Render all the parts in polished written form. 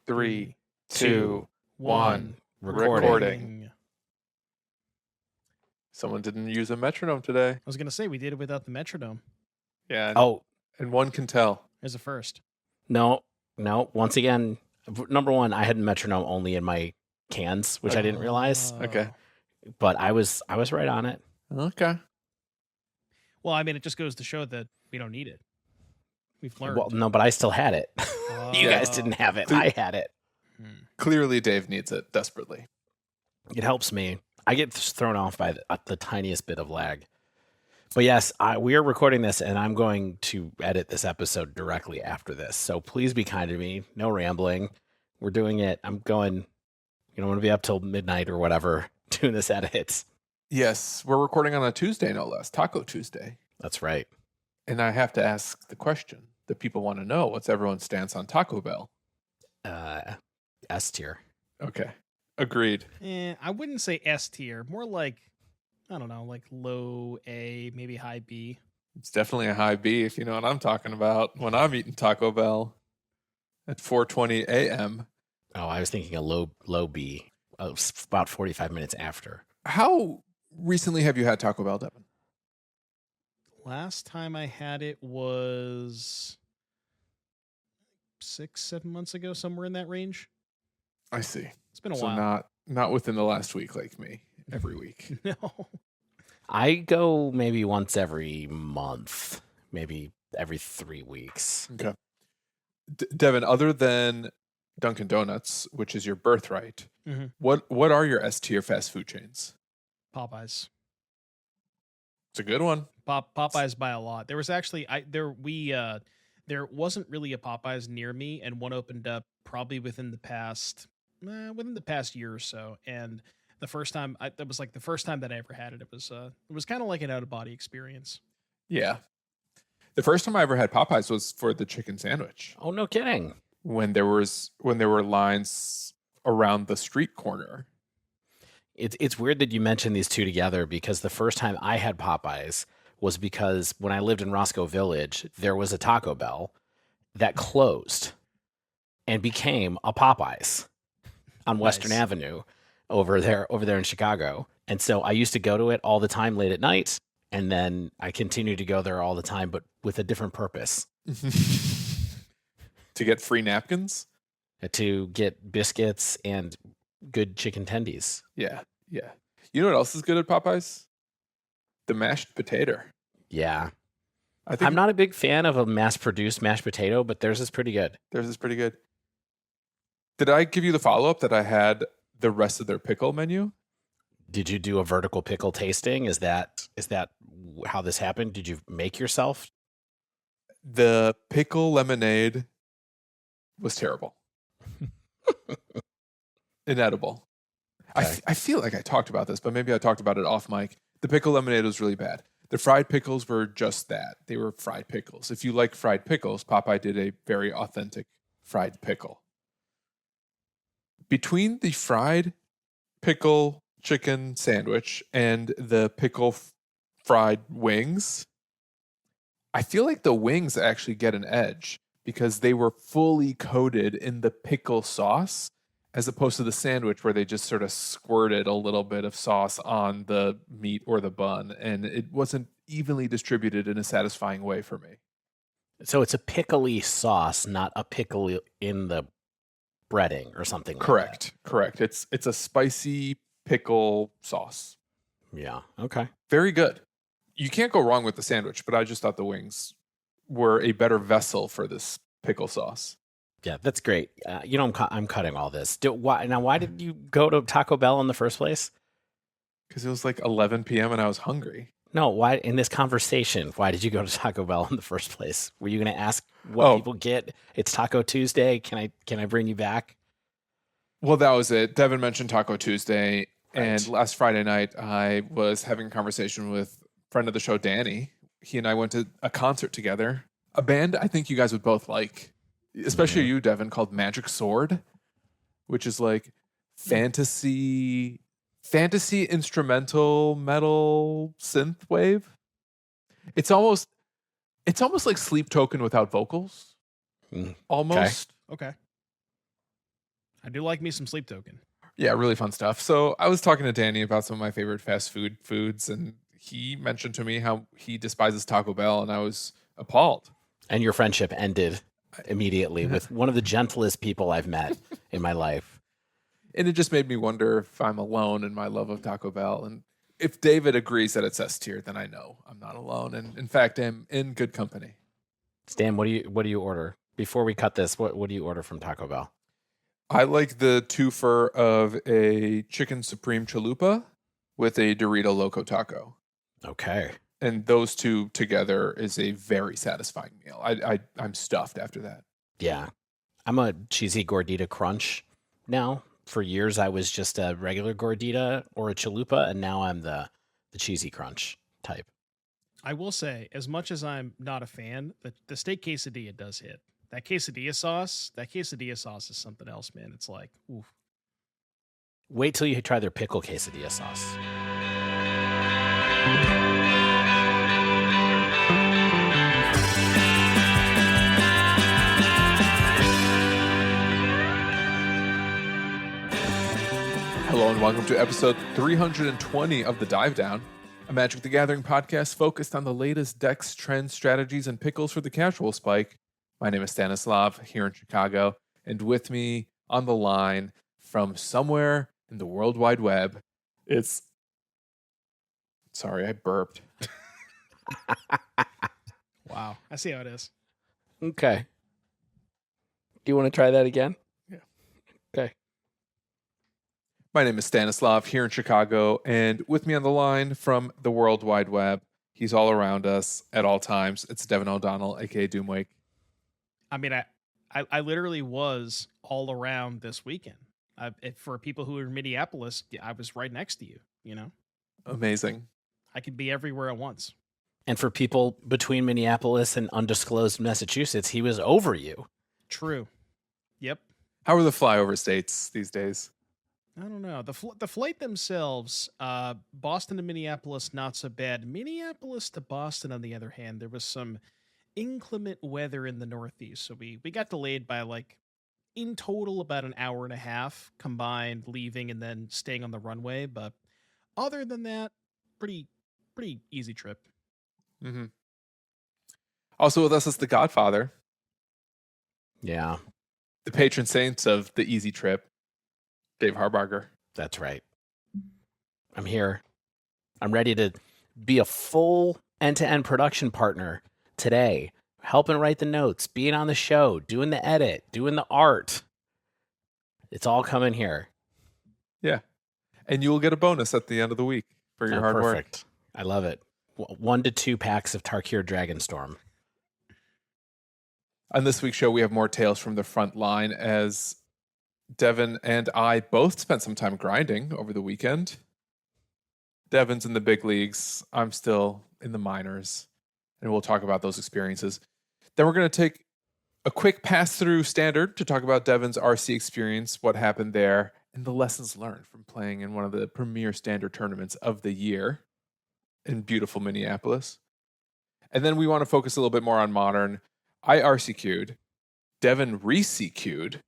3, 2, 1. Recording. Recording. Someone didn't use a metronome today. I was going to say, we did it without the metronome. Yeah. Oh, And one can tell. There's a first. no. Once again, number one, I had metronome only in my cans, which I didn't realize. Okay. But I was right on it. Okay. Well, I mean, it just goes to show that we don't need it. We've learned. Well, no, but I still had it. You guys didn't have it. I had it. Clearly, Dave needs it desperately. It helps me. I get thrown off by the tiniest bit of lag. But yes, we are recording this, and I'm going to edit this episode directly after this. So please be kind to me. No rambling. We're doing it. I'm going to be up till midnight or whatever doing this edit. Yes, we're recording on a Tuesday, no less. Taco Tuesday. That's right. And I have to ask the question that people want to know. What's everyone's stance on Taco Bell? S tier. Okay. Agreed. I wouldn't say S tier. More like, I don't know, like low A, maybe high B. It's definitely a high B, if you know what I'm talking about, when I'm eating Taco Bell at 4:20 a.m. Oh, I was thinking a low B, about 45 minutes after. How recently have you had Taco Bell, Devon? Last time I had it was 6-7 months ago, somewhere in that range. I see. It's been a So while. not within the last week like me, every week. No. I go maybe once every month, maybe every 3 weeks. Okay. Devon, other than Dunkin' Donuts, which is your birthright, Mhm. what are your S tier fast food chains? Popeyes. It's a good one. Popeyes by a lot. There was actually there wasn't really a Popeyes near me, and one opened up probably within the past year or so. And the first time that was like the first time that I ever had it. It was kind of like an out of body experience. Yeah. The first time I ever had Popeyes was for the chicken sandwich. Oh, no kidding. When there were lines around the street corner. It's weird that you mentioned these two together, because the first time I had Popeyes was because when I lived in Roscoe Village, there was a Taco Bell that closed and became a Popeyes on Western Nice. Avenue over there in Chicago. And so I used to go to it all the time late at night, and then I continued to go there all the time, but with a different purpose. To get free napkins? To get biscuits and good chicken tendies. Yeah. You know what else is good at Popeyes? The mashed potato. Yeah. I think I'm not a big fan of a mass-produced mashed potato, but theirs is pretty good. theirs is pretty good. Did I give you the follow-up that I had the rest of their pickle menu? Did you do a vertical pickle tasting? Is that how this happened? Did you make yourself? The pickle lemonade was terrible. Inedible. Okay. I feel like I talked about this, but maybe I talked about it off mic. The pickle lemonade was really bad. The fried pickles were just that. They were fried pickles. If you like fried pickles, Popeye did a very authentic fried pickle. Between the fried pickle chicken sandwich and the pickle fried wings, I feel like the wings actually get an edge because they were fully coated in the pickle sauce, as opposed to the sandwich where they just sort of squirted a little bit of sauce on the meat or the bun, and it wasn't evenly distributed in a satisfying way for me. So it's a pickly sauce, not a pickle in the breading or something. Correct. It's a spicy pickle sauce. Like that. Yeah. Okay. Very good. You can't go wrong with the sandwich, but I just thought the wings were a better vessel for this pickle sauce. Yeah, that's great. I'm cutting all this. Why did you go to Taco Bell in the first place? Because it was like 11 p.m. and I was hungry. No, why in this conversation? Why did you go to Taco Bell in the first place? Were you going to ask what people get? It's Taco Tuesday. Can I bring you back? Well, that was it. Devon mentioned Taco Tuesday, and Right. last Friday night I was having a conversation with a friend of the show, Danny. He and I went to a concert together. A band I think you guys would both like, especially you, Devon, called Magic Sword, which is like fantasy instrumental metal synth wave. It's almost like Sleep Token without vocals. Mm, Almost. Okay. I do like me some Sleep Token. Yeah, really fun stuff. So I was talking to Danny about some of my favorite fast food foods, and he mentioned to me how he despises Taco Bell, and I was appalled. And your friendship ended immediately with one of the gentlest people I've met in my life. And it just made me wonder if I'm alone in my love of Taco Bell. And if David agrees that it's S tier, then I know I'm not alone. And in fact, I'm in good company. Stan, what do you order? Before we cut this, what do you order from Taco Bell? I like the twofer of a chicken supreme chalupa with a Dorito Loco taco. Okay. And those two together is a very satisfying meal. I'm stuffed after that. Yeah. I'm a cheesy gordita crunch now. For years, I was just a regular gordita or a chalupa, and now I'm the cheesy crunch type. I will say, as much as I'm not a fan, the steak quesadilla does hit. That quesadilla sauce is something else, man. It's like, oof. Wait till you try their pickle quesadilla sauce. Hello and welcome to episode 320 of The Dive Down, a Magic the Gathering podcast focused on the latest decks, trends, strategies, and pickles for the casual spike. My name is Stanislav here in Chicago, and with me on the line from somewhere in the World Wide Web, it's... Sorry, I burped. Wow. I see how it is. Okay. Do you want to try that again? Yeah. Okay. My name is Stanislav here in Chicago, and with me on the line from the World Wide Web, he's all around us at all times. It's Devon O'Donnell, aka Doomwake. I mean, I literally was all around this weekend. For people who are in Minneapolis, I was right next to you, you know? Amazing. I could be everywhere at once. And for people between Minneapolis and undisclosed Massachusetts, he was over you. True. Yep. How are the flyover states these days? I don't know. The flight themselves, Boston to Minneapolis, not so bad. Minneapolis to Boston, on the other hand, there was some inclement weather in the Northeast. So we got delayed by, like, in total about an hour and a half combined, leaving and then staying on the runway. But other than that, pretty easy trip. Mm-hmm. Also with us is the Godfather, Yeah, the patron saint of the easy trip, Dave Harbarger. that's right. I'm here. I'm ready to be a full end-to-end production partner today, helping write the notes, being on the show, doing the edit, doing the art. It's all coming here. Yeah. And you will get a bonus at the end of the week for your hard work. Perfect. I love it. 1 to 2 packs of Tarkir Dragonstorm. On this week's show, we have more tales from the front line as Devon and I both spent some time grinding over the weekend. Devon's in the big leagues. I'm still in the minors. And we'll talk about those experiences. Then we're going to take a quick pass-through standard to talk about Devon's RC experience, what happened there, and the lessons learned from playing in one of the premier standard tournaments of the year in beautiful Minneapolis. And then we want to focus a little bit more on modern. I RCQ'd. Devon re-CQ'd.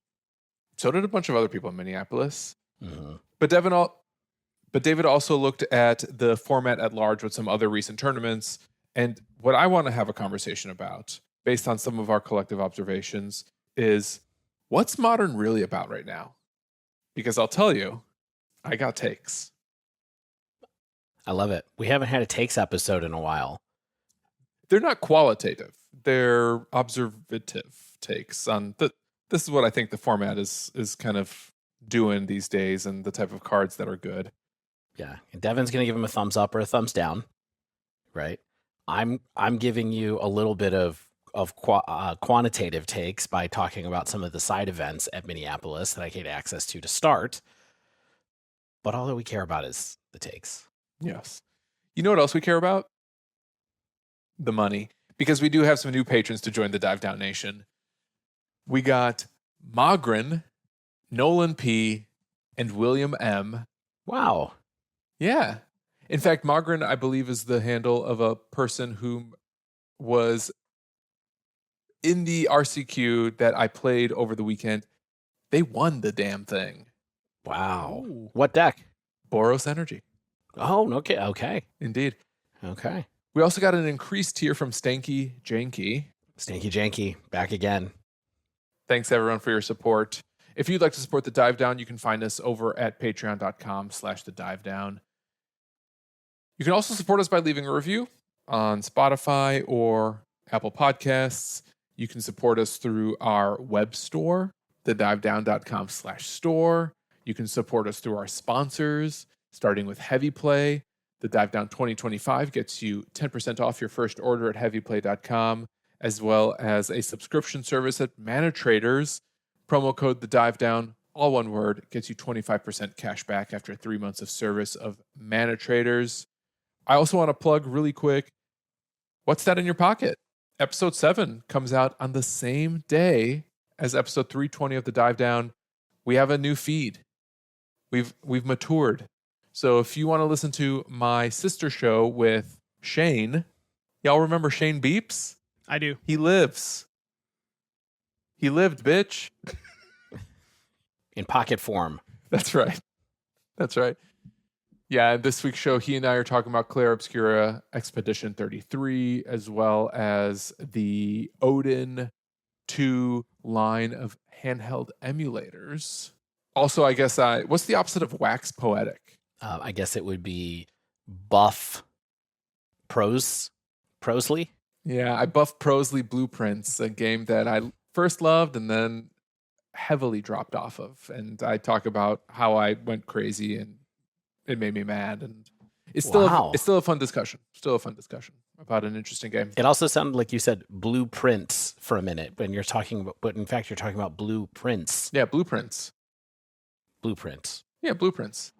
So did a bunch of other people in Minneapolis. Mm-hmm. But David also looked at the format at large with some other recent tournaments. And what I want to have a conversation about, based on some of our collective observations, is what's modern really about right now? Because I'll tell you, I got takes. I love it. We haven't had a takes episode in a while. They're not qualitative. They're observative takes on this is what I think the format is kind of doing these days and the type of cards that are good. Yeah. And Devon's going to give him a thumbs up or a thumbs down, right? I'm giving you a little bit of quantitative takes by talking about some of the side events at Minneapolis that I get access to start. But all that we care about is the takes. Yes. You know what else we care about? The money. Because we do have some new patrons to join the Dive Down Nation. We got Mogren, Nolan P, and William M. Wow. Yeah. In fact, Mogren, I believe, is the handle of a person who was in the RCQ that I played over the weekend. They won the damn thing. Wow. Ooh. What deck? Boros Energy. Oh, okay. Okay. Indeed. Okay. We also got an increased tier from Stanky Janky. Stinky Janky, back again. Thanks everyone for your support. If you'd like to support the Dive Down, you can find us over at patreon.com/thedivedown. You can also support us by leaving a review on Spotify or Apple Podcasts. You can support us through our web store, thedivedown.com/store. You can support us through our sponsors, starting with Heavy Play. The Dive Down 2025 gets you 10% off your first order at heavyplay.com, as well as a subscription service at Mana Traders. Promo code The Dive Down, all one word, gets you 25% cash back after 3 months of service of Mana Traders. I also want to plug really quick, What's That in Your Pocket? Episode 7 comes out on the same day as episode 320 of The Dive Down. We have a new feed. We've matured. So if you want to listen to my sister show with Shane, y'all remember Shane Beeps? I do. He lives. He lived, bitch. In pocket form. That's right. That's right. Yeah, this week's show, he and I are talking about Claire Obscura Expedition 33, as well as the Odin 2 line of handheld emulators. Also, I guess, what's the opposite of wax poetic? I guess it would be buff Prosley. Yeah, I buffed Prosley Blueprints, a game that I first loved and then heavily dropped off of. And I talk about how I went crazy and it made me mad. And it's still a fun discussion. Still a fun discussion about an interesting game. It also sounded like you said blueprints for a minute when you're talking about, but in fact you're talking about blueprints. Yeah, Blueprints. Blueprints. Yeah, Blueprints.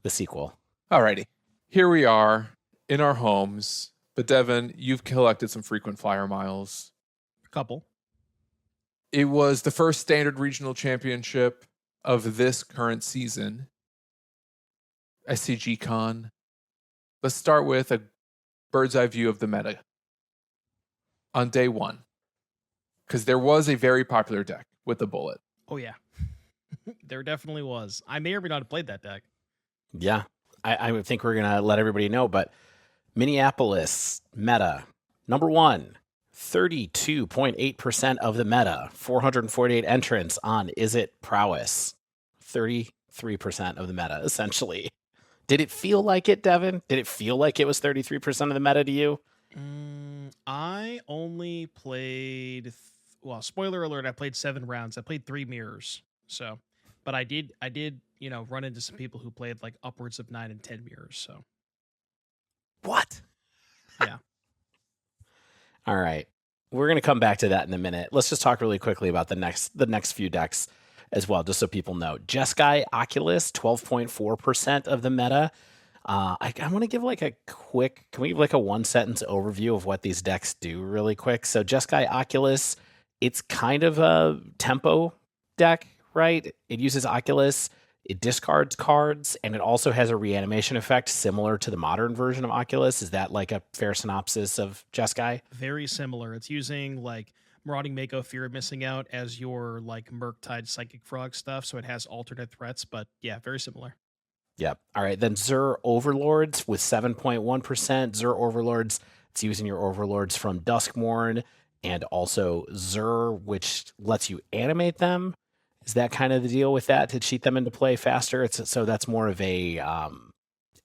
The sequel. Alrighty. Here we are in our homes. But Devon, you've collected some frequent flyer miles. A couple. It was the first standard regional championship of this current season. SCG Con. Let's start with a bird's eye view of the meta on day one. Because there was a very popular deck with the bullet. Oh, yeah. There definitely was. I may or may not have played that deck. Yeah. I would think we're going to let everybody know, but Minneapolis meta, number 1, 32.8% of the meta, 448 entrants on Is It Prowess, 33% of the meta, essentially. Did it feel like it, Devon? Did it feel like it was 33% of the meta to you? I only played, well, spoiler alert, I played 7 rounds. I played 3 mirrors. So, but I did, run into some people who played like upwards of 9 and 10 mirrors. So. What? Yeah. All right. We're going to come back to that in a minute. Let's just talk really quickly about the next few decks as well, just so people know. Jeskai Oculus, 12.4% of the meta. I want to give can we give like a 1-sentence overview of what these decks do really quick? So Jeskai Oculus, it's kind of a tempo deck, right? It uses Oculus. It discards cards, and it also has a reanimation effect similar to the modern version of Oculus. Is that like a fair synopsis of Jeskai? Very similar. It's using like Marauding Mako, Fear of Missing Out as your like Murktide Psychic Frog stuff, so it has alternate threats, but yeah, very similar. Yep. All right, then Zur Overlords with 7.1%. Zur Overlords, it's using your Overlords from Duskmourn, and also Zur, which lets you animate them. Is that kind of the deal with that to cheat them into play faster? So that's more of a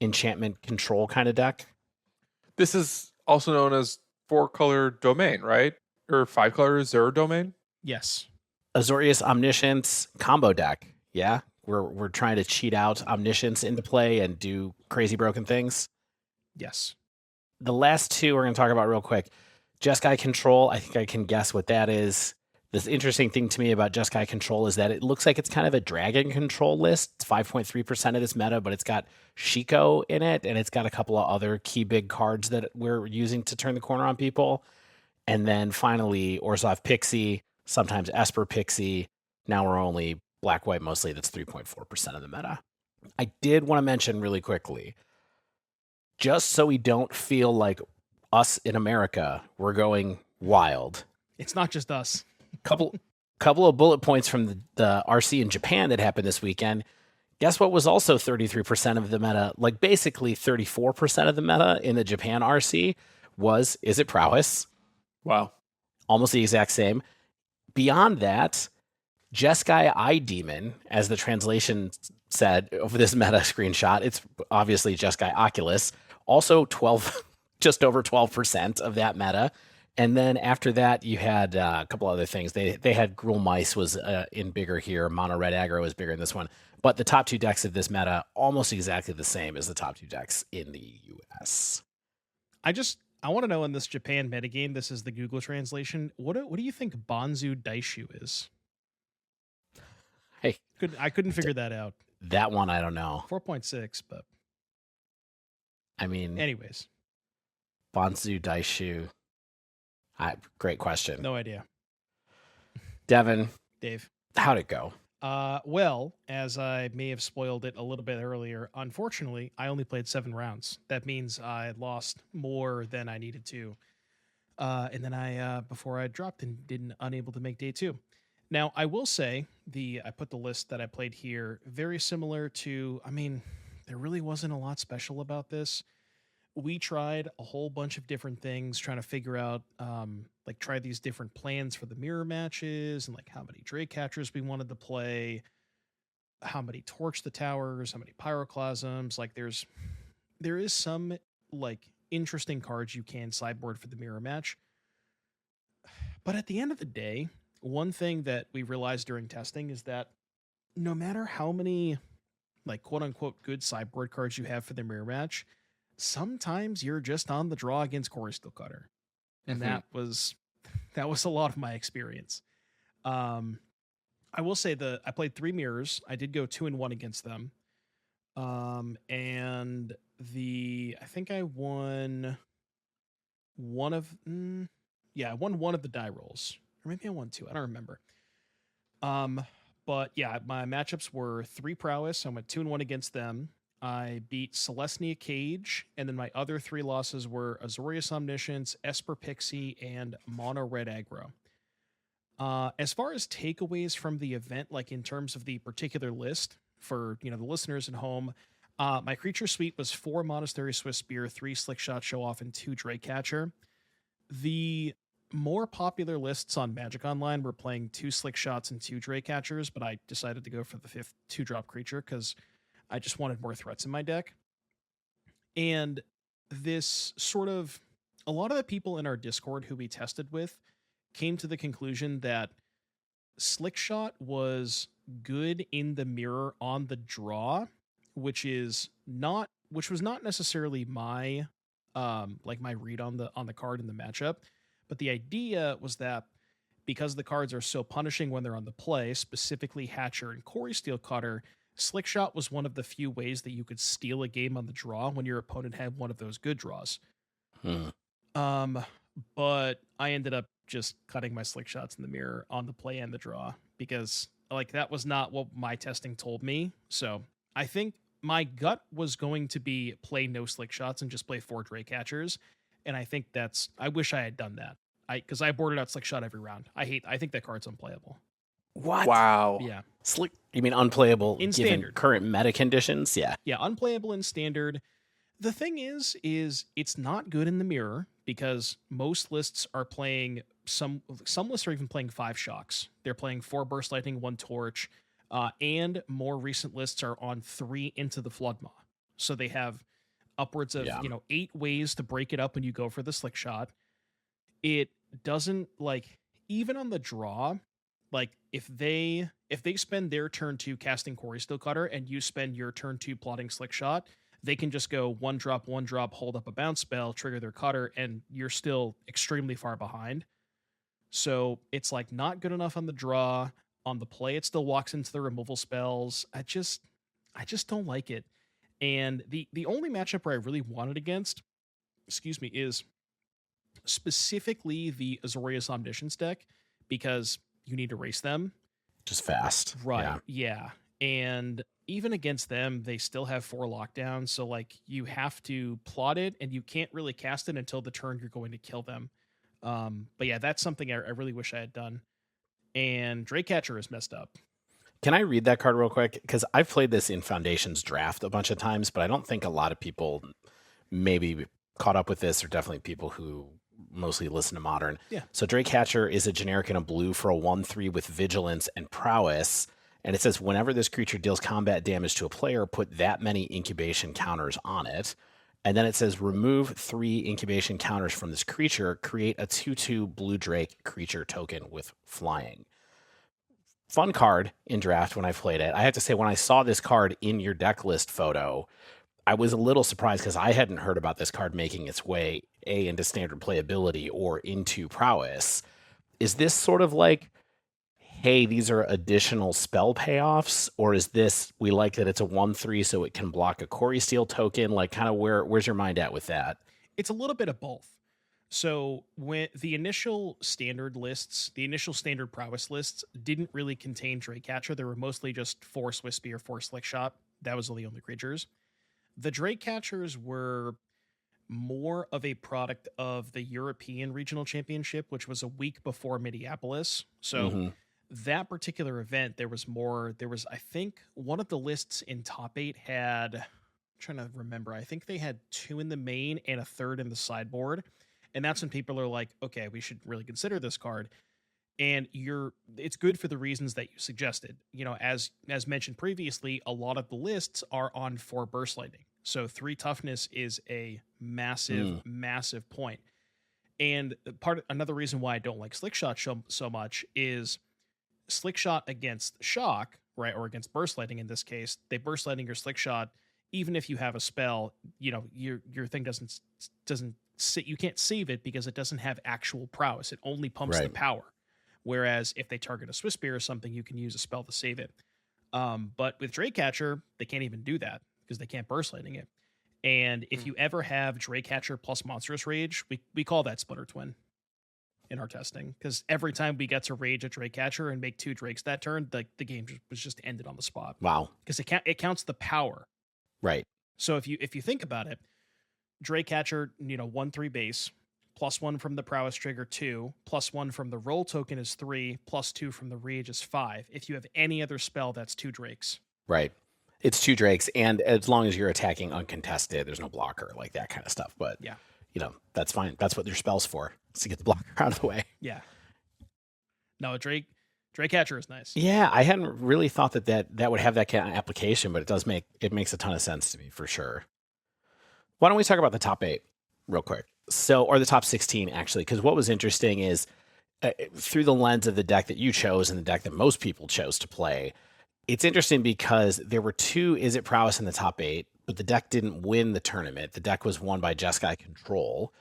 enchantment control kind of deck. This is also known as 4-color domain, right? Or 5-color Zur domain? Yes. Azorius Omniscience combo deck. Yeah, we're trying to cheat out Omniscience into play and do crazy broken things. Yes. The last two we're going to talk about real quick. Jeskai Control, I think I can guess what that is. This interesting thing to me about Jeskai Control is that it looks like it's kind of a dragon control list. It's 5.3% of this meta, but it's got Shiko in it, and it's got a couple of other key big cards that we're using to turn the corner on people. And then finally, Orzhov Pixie, sometimes Esper Pixie. Now we're only black-white mostly. That's 3.4% of the meta. I did want to mention really quickly, just so we don't feel like us in America, we're going wild. It's not just us. Couple couple of bullet points from the RC in Japan that happened this weekend. Guess what was also 33% of the meta, like basically 34% of the meta in the Japan RC is it Prowess? Wow. Almost the exact same. Beyond that, Jeskai Eye Demon, as the translation said over this meta screenshot, it's obviously Jeskai Oculus, also 12, just over 12% of that meta. And then after that, you had a couple other things. They had Gruul Mice was in bigger here. Mono Red Aggro was bigger in this one. But the top 2 decks of this meta, almost exactly the same as the top 2 decks in the US. I want to know in this Japan metagame, this is the Google translation. What do you think Banzu Daishu is? Hey, I couldn't figure that out. That one, I don't know. 4.6, but I mean, anyways. Banzu Daishu. Great question. No idea. Devon. Dave. How'd it go? Well, as I may have spoiled it a little bit earlier, unfortunately, I only played 7 rounds. That means I lost more than I needed to. And then before I dropped and unable to make day 2. Now, I will say I put the list that I played here very similar to, there really wasn't a lot special about this. We tried a whole bunch of different things, trying to figure out, try these different plans for the mirror matches and how many Drake catchers we wanted to play, how many torch the towers, how many pyroclasms. There is some interesting cards you can sideboard for the mirror match. But at the end of the day, one thing that we realized during testing is that no matter how many quote unquote good sideboard cards you have for the mirror match, sometimes you're just on the draw against Corey Steelcutter. And that was a lot of my experience. I will say I played 3 mirrors. I did go 2-1 against them. And I think I won one of I won one of the die rolls. Or maybe I won 2. I don't remember. But yeah, my matchups were 3 Prowess. I went 2-1 against them. I beat Celestia Cage, and then my other 3 losses were Azorius Omniscience, Esper Pixie, and Mono Red Aggro. As far as takeaways from the event, in terms of the particular list for the listeners at home, my creature suite was 4 Monastery Swift Spear, 3 Slick Shot Show Off, and 2 Drake Catcher. The more popular lists on Magic Online were playing 2 Slick Shots and 2 Drake Catchers, but I decided to go for the 5th 2-drop creature because I just wanted more threats in my deck. And this a lot of the people in our Discord who we tested with came to the conclusion that Slick Shot was good in the mirror on the draw, which was not necessarily my my read on the card in the matchup. But the idea was that because the cards are so punishing when they're on the play, specifically Hatcher and Corey Steelcutter, Slick Shot was one of the few ways that you could steal a game on the draw when your opponent had one of those good draws. But I ended up just cutting my Slick Shots in the mirror on the play and the draw because that was not what my testing told me. So I think my gut was going to be play no Slick Shots and just play 4 Drake Catchers. And I think I wish I had done that. Because I boarded out Slick Shot every round. I think that card's unplayable. What? Wow. Yeah. Slick? You mean unplayable in given standard current meta conditions? Yeah. Yeah, unplayable in standard. The thing is it's not good in the mirror because most lists are playing some lists are even playing 5 shocks. They're playing 4 burst lightning, 1 torch, and more recent lists are on 3 into the Floodmaw. So they have upwards of 8 ways to break it up when you go for the Slick Shot. It doesn't even on the draw, if they spend their turn 2 casting Corey Steelcutter and you spend your turn 2 plotting Slick Shot, they can just go 1 drop, hold up a bounce spell, trigger their cutter, and you're still extremely far behind. So it's not good enough on the draw. On the play, it still walks into the removal spells. I just don't like it. And the only matchup where I really wanted against, is specifically the Azorius Omniscience deck because you need to race them. Just fast. Right. Yeah. And even against them, they still have 4 lockdowns. So you have to plot it and you can't really cast it until the turn you're going to kill them. But yeah, that's something I really wish I had done. and Dragecatcher is messed up. Can I read that card real quick? Because I've played this in Foundation's draft a bunch of times, but I don't think a lot of people maybe caught up with this, or definitely people who mostly listen to Modern. Yeah. So Dragecatcher is a generic in a blue for a 1/3 with Vigilance and Prowess. And it says, whenever this creature deals combat damage to a player, put that many incubation counters on it. And then it says, remove 3 incubation counters from this creature, create a 2/2 blue Drake creature token with flying. Fun card in draft when I played it. I have to say, when I saw this card in your deck list photo, I was a little surprised because I hadn't heard about this card making its way into standard playability or into Prowess. Is this sort of like, hey, these are additional spell payoffs, or is this, we like that it's a 1/3 so it can block a Corey Steel token? Like, kind of where's your mind at with that? It's a little bit of both. So when the initial standard Prowess lists didn't really contain Dragecatcher. They were mostly just 4 Swispy or 4 Slick Shot. That was the only creatures. The Dragecatchers were more of a product of the European Regional Championship, which was a week before Minneapolis. So that particular event, there was, I think, one of the lists in top 8 had, I'm trying to remember, I think they had 2 in the main and a 3rd in the sideboard. And that's when people are like, okay, we should really consider this card. And it's good for the reasons that you suggested. You know, as mentioned previously, a lot of the lists are on 4 Burst Lightning. So 3 toughness is a massive point. And another reason why I don't like Slick Shot so much is Slick Shot against Shock, right, or against Burst Lightning in this case. They Burst Lightning your Slick Shot, even if you have a spell, you know, your thing doesn't you can't save it because it doesn't have actual prowess. It only pumps the power. Whereas if they target a Swiss Spear or something, you can use a spell to save it. But with Dragecatcher, they can't even do that because they can't Burst Lightning it. And if you ever have Dragecatcher plus Monstrous Rage, we call that Splitter Twin in our testing, because every time we get to rage a Dragecatcher and make 2 Drakes that turn, the game was just ended on the spot. Wow. Because it counts the power. Right. So if you think about it, Dragecatcher, 1/3 base, +1 from the Prowess trigger 2, +1 from the roll token is 3, +2 from the rage is 5. If you have any other spell, that's 2 Drakes. Right. It's 2 Drakes, and as long as you're attacking uncontested, there's no blocker, like that kind of stuff. But yeah, that's fine. That's what their spell's for, is to get the blocker out of the way. Yeah. No, Dragecatcher is nice. Yeah, I hadn't really thought that would have that kind of application, but it makes a ton of sense to me for sure. Why don't we talk about the top 8 real quick? Or the top 16, actually, because what was interesting is through the lens of the deck that you chose and the deck that most people chose to play, it's interesting because there were 2 Izzet Prowess in the top 8, but the deck didn't win the tournament. The deck was won by Jeskai Control.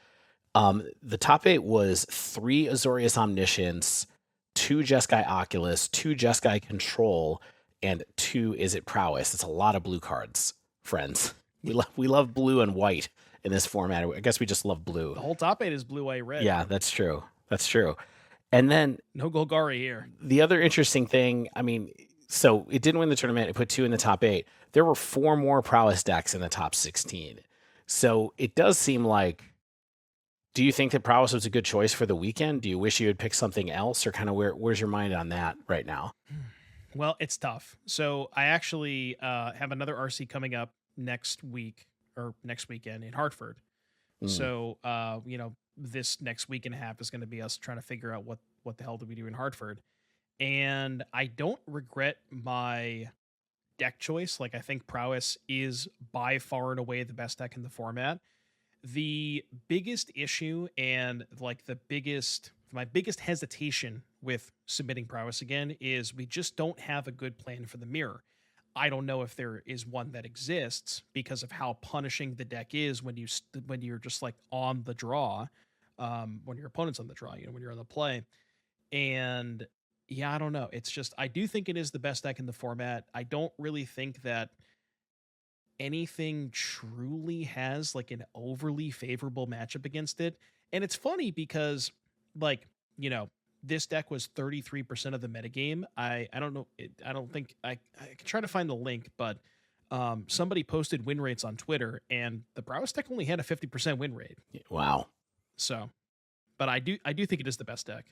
The top 8 was 3 Azorius Omniscience, 2 Jeskai Oculus, 2 Jeskai Control, and 2 Izzet Prowess. It's a lot of blue cards, friends. We love blue and white in this format. I guess we just love blue. The whole top 8 is blue, white, red. Yeah, that's true. And then no Golgari here. The other interesting thing, so it didn't win the tournament. It put 2 in the top 8. There were 4 more Prowess decks in the top 16. So it does seem like, do you think that Prowess was a good choice for the weekend? Do you wish you had picked something else, or kind of where's your mind on that right now? Well, it's tough. So I actually have another RC coming up next weekend in Hartford. So, this next week and a half is going to be us trying to figure out what the hell do we do in Hartford. And I don't regret my deck choice. Like, I think Prowess is by far and away the best deck in the format. The biggest issue and my biggest hesitation with submitting Prowess again is we just don't have a good plan for the mirror. I don't know if there is one that exists because of how punishing the deck is when you're just like on the draw, when your opponent's on the draw, when you're on the play. And yeah, I don't know. It's just, I do think it is the best deck in the format. I don't really think that anything truly has like an overly favorable matchup against it. And it's funny because this deck was 33% of the metagame. I don't know. I don't think I can try to find the link, but somebody posted win rates on Twitter, and the Prowess deck only had a 50% win rate. Wow. So, but I do think it is the best deck.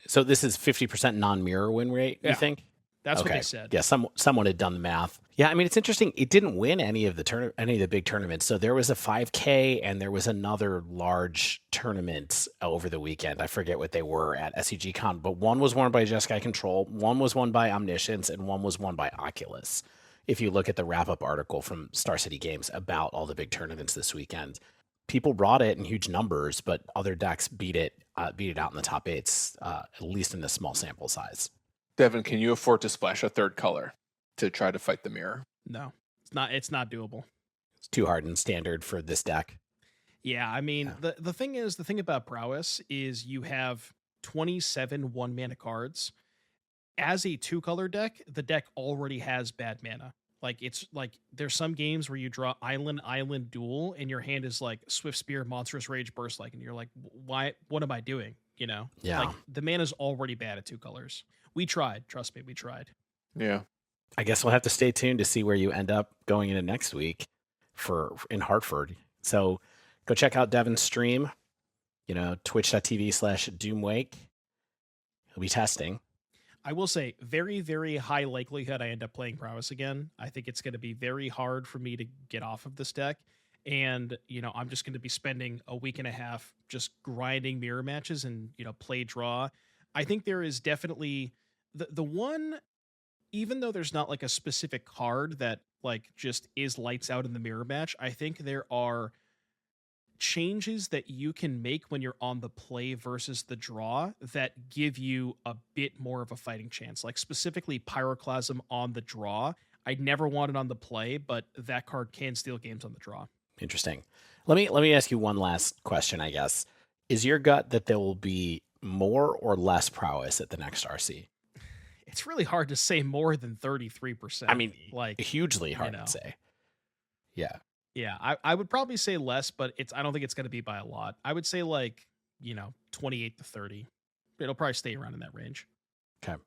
So this is 50% non-mirror win rate, you Yeah. think? That's what Okay. they said. Yeah, someone had done the math. Yeah, I mean it's interesting. It didn't win any of the big tournaments. So there was a 5K and there was another large tournament over the weekend. I forget what they were at SEG Con, but one was won by Jeskai Control, one was won by Omniscience, and one was won by Oculus. If you look at the wrap-up article from Star City Games about all the big tournaments this weekend, people brought it in huge numbers, but other decks beat it out in the top eights, at least in this small sample size. Devon, can you afford to splash a third color to try to fight the mirror? No, it's not doable. It's too hard and standard for this deck. Yeah, I mean, Yeah. the thing about Prowess is you have 27 1-mana cards. As a 2-color deck, the deck already has bad mana. Like it's like there's some games where you draw island duel and your hand is like Swift Spear, Monstrous Rage, Burst like, and you're like, why? What am I doing? You know? Yeah. Like the mana's already bad at 2 colors. We tried. Trust me, we tried. Yeah. I guess we'll have to stay tuned to see where you end up going into next week in Hartford. So go check out Devon's stream, twitch.tv/Doomwake. He'll be testing. I will say, very, very high likelihood I end up playing Prowess again. I think it's going to be very hard for me to get off of this deck. And, I'm just going to be spending a week and a half just grinding mirror matches and, play draw. I think there is definitely the one, even though there's not like a specific card that like just is lights out in the mirror match, I think there are changes that you can make when you're on the play versus the draw that give you a bit more of a fighting chance. Like specifically Pyroclasm on the draw. I never want it on the play, but that card can steal games on the draw. Interesting. Let me ask you one last question, I guess. Is your gut that there will be more or less Prowess at the next RC? It's really hard to say more than 33%. I mean, like hugely hard to say. Yeah. Yeah, I would probably say less, but I don't think it's going to be by a lot. I would say 28 to 30. It'll probably stay around in that range. Okay.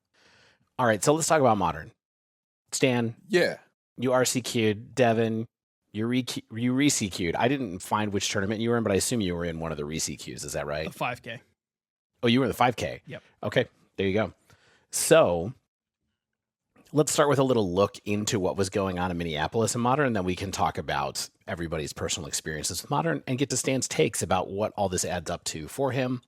All right, so let's talk about Modern. Stan. Yeah. You RCQ'd. Devon, you re-CQ'd. I didn't find which tournament you were in, but I assume you were in one of the re-CQs. Is that right? The 5K. Oh, you were in the 5K? Yep. Okay, there you go. So let's start with a little look into what was going on in Minneapolis and Modern, and then we can talk about everybody's personal experiences with Modern and get to Stan's takes about what all this adds up to for him.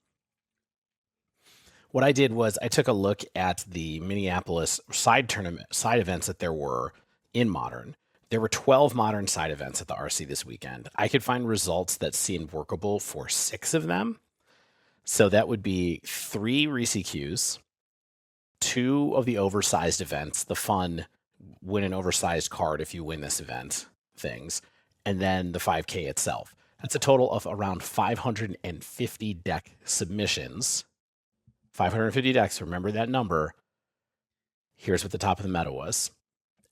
What I did was I took a look at the Minneapolis side events that there were in Modern. There were 12 Modern side events at the RC this weekend. I could find results that seemed workable for 6 of them. So that would be 3 re-CQs, 2 of the oversized events, the fun win an oversized card if you win this event things, and then the 5K itself. That's a total of around 550 deck submissions. 550 decks, remember that number. Here's what the top of the meta was.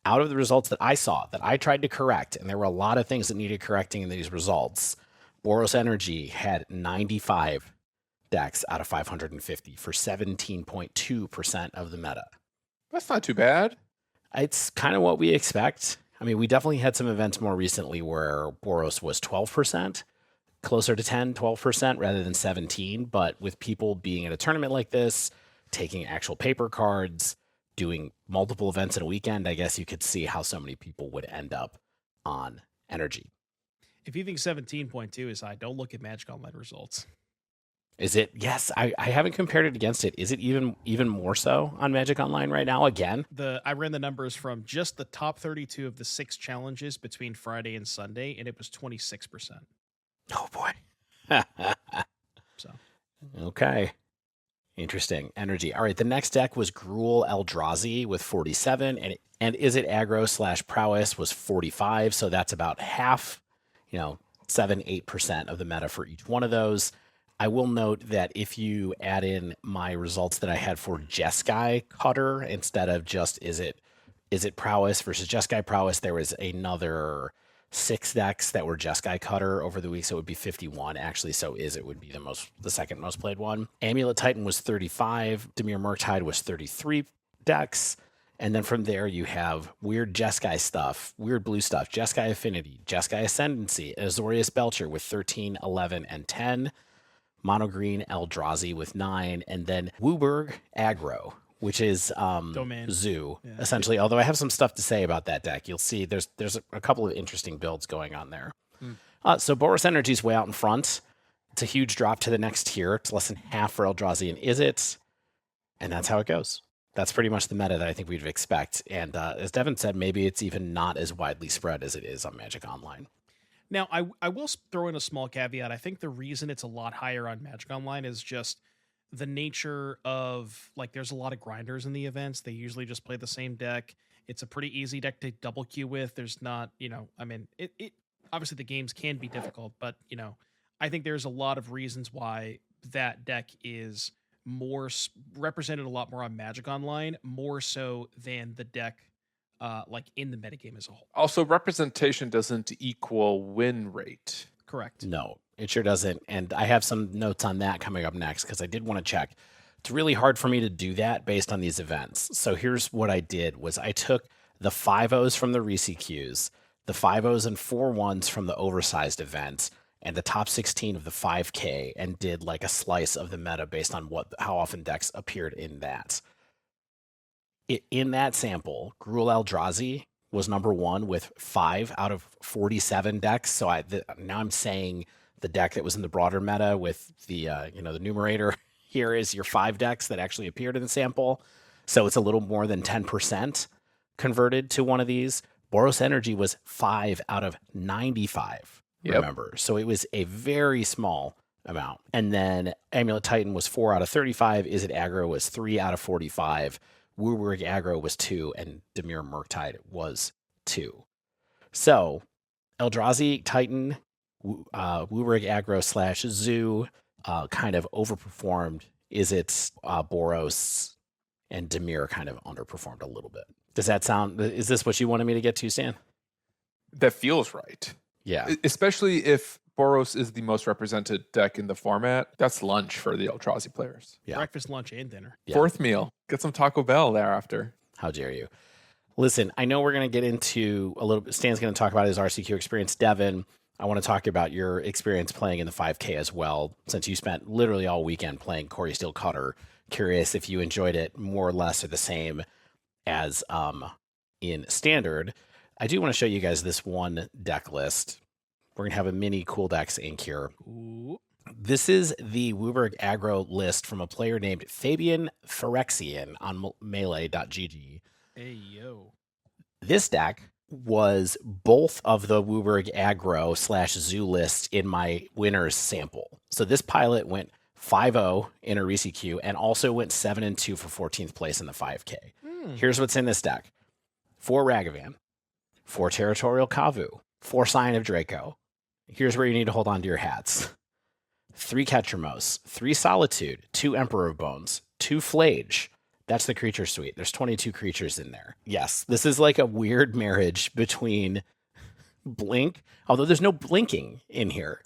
Out of the results that I saw, that I tried to correct, and there were a lot of things that needed correcting in these results, Boros Energy had 95 decks out of 550 for 17.2% of the meta. That's not too bad. It's kind of what we expect. I mean, we definitely had some events more recently where Boros was 12%, closer to 10, 12% rather than 17. But with people being at a tournament like this, taking actual paper cards, doing multiple events in a weekend, I guess you could see how so many people would end up on Energy. If you think 17.2 is high, don't look at Magic Online results. Is it? Yes, I haven't compared it against it. Is it even more so on Magic Online right now again? I ran the numbers from just the top 32 of the 6 challenges between Friday and Sunday, and it was 26%. Oh boy. So okay. Interesting. Energy. All right. The next deck was Gruul Eldrazi with 47, and Is It Aggro / Prowess was 45. So that's about half, 7-8% of the meta for each one of those. I will note that if you add in my results that I had for Jeskai Cutter instead of just Is It Prowess versus Jeskai Prowess, there was another 6 decks that were Jeskai Cutter over the week, so it would be 51 actually. So Is It would be the second most played one. Amulet Titan was 35. Dimir Murktide was 33 decks. And then from there you have weird Jeskai stuff, weird blue stuff, Jeskai Affinity, Jeskai Ascendancy, Azorius Belcher with 13, 11, and 10. Mono Green Eldrazi with 9, and then Wooburg Aggro, which is Domain. Zoo, Yeah. essentially. Although I have some stuff to say about that deck. You'll see there's a couple of interesting builds going on there. So Boros Energy's way out in front. It's a huge drop to the next tier. It's less than half for Eldrazi and Izzet, and that's how it goes. That's pretty much the meta that I think we'd expect. And as Devon said, maybe it's even not as widely spread as it is on Magic Online. Now, I will throw in a small caveat. I think the reason it's a lot higher on Magic Online is just the nature of, like, there's a lot of grinders in the events. They usually just play the same deck. It's a pretty easy deck to double queue with. There's not, I mean, it obviously the games can be difficult, but, I think there's a lot of reasons why that deck is more represented a lot more on Magic Online, more so than the deck like in the metagame as a whole. Also, representation doesn't equal win rate. Correct. No, it sure doesn't. And I have some notes on that coming up next because I did want to check. It's really hard for me to do that based on these events. So here's what I did was I took the 5-0s from the Reese queues, the 5-0s and 4-1s from the oversized event, and the top 16 of the 5K, and did like a slice of the meta based on how often decks appeared in that. In that sample, Gruul Eldrazi was number 1 with 5 out of 47 decks. So now I'm saying the deck that was in the broader meta with the the numerator here is your 5 decks that actually appeared in the sample. So it's a little more than 10% converted to one of these. Boros Energy was 5 out of 95. Remember, so it was a very small amount. And then Amulet Titan was 4 out of 35. Izzet Aggro was 3 out of 45. Wooburg Aggro was 2, and Dimir Murktide was 2. So Eldrazi Titan, Wooburg Aggro / Zoo kind of overperformed. Izzet, Boros, and Dimir kind of underperformed a little bit. Does that sound? Is this what you wanted me to get to, Stan? That feels right. Yeah. Especially if Boros is the most represented deck in the format. That's lunch for the Eldrazi players. Yeah. Breakfast, lunch, and dinner. Yeah. Fourth meal. Get some Taco Bell thereafter. How dare you? Listen, I know we're going to get into a little bit. Stan's going to talk about his RCQ experience. Devon, I want to talk about your experience playing in the 5K as well, since you spent literally all weekend playing Corey Steel Cutter. Curious if you enjoyed it more or less or the same as in Standard. I do want to show you guys this one deck list. We're going to have a mini Cool Decks ink here. Ooh. This is the Wooburg Aggro list from a player named Fabian Phyrexian on melee.gg. Hey, yo. This deck was both of the Wooburg Aggro / Zoo list in my winners sample. So this pilot went 5-0 in a Reese queue and also went 7-2 for 14th place in the 5K. Here's what's in this deck. 4 Ragavan, 4 Territorial Kavu, 4 Scion of Draco. Here's where you need to hold on to your hats. 3 Ketramos, 3 Solitude, 2 Emperor of Bones, 2 Flage. That's the creature suite. There's 22 creatures in there. Yes, this is like a weird marriage between Blink, although there's no blinking in here.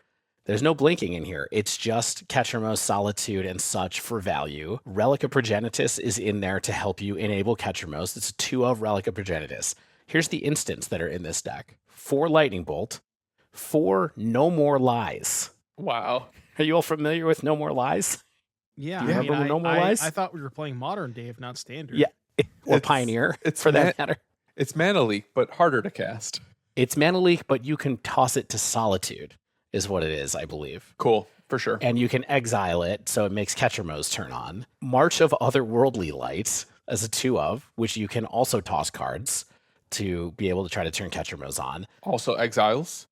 There's no blinking in here. It's just Ketramos, Solitude, and such for value. Relic of Progenitus is in there to help you enable Ketramos. It's a 2 of Relic of Progenitus. Here's the instants that are in this deck. 4 Lightning Bolt, 4 No More Lies. Wow. Are you all familiar with No More Lies? Yeah, Do you remember No More Lies? I thought we were playing Modern Day, if not Standard. Yeah, or It's- Pioneer, it's for that matter. It's Mana Leak, but harder to cast. It's Mana Leak, but you can toss it to Solitude, is what it is, I believe. Cool, for sure. And you can exile it, so it makes Ketramos turn on. March of Otherworldly Light as a 2 of, which you can also toss cards to be able to try to turn Ketramos on. Also Exiles.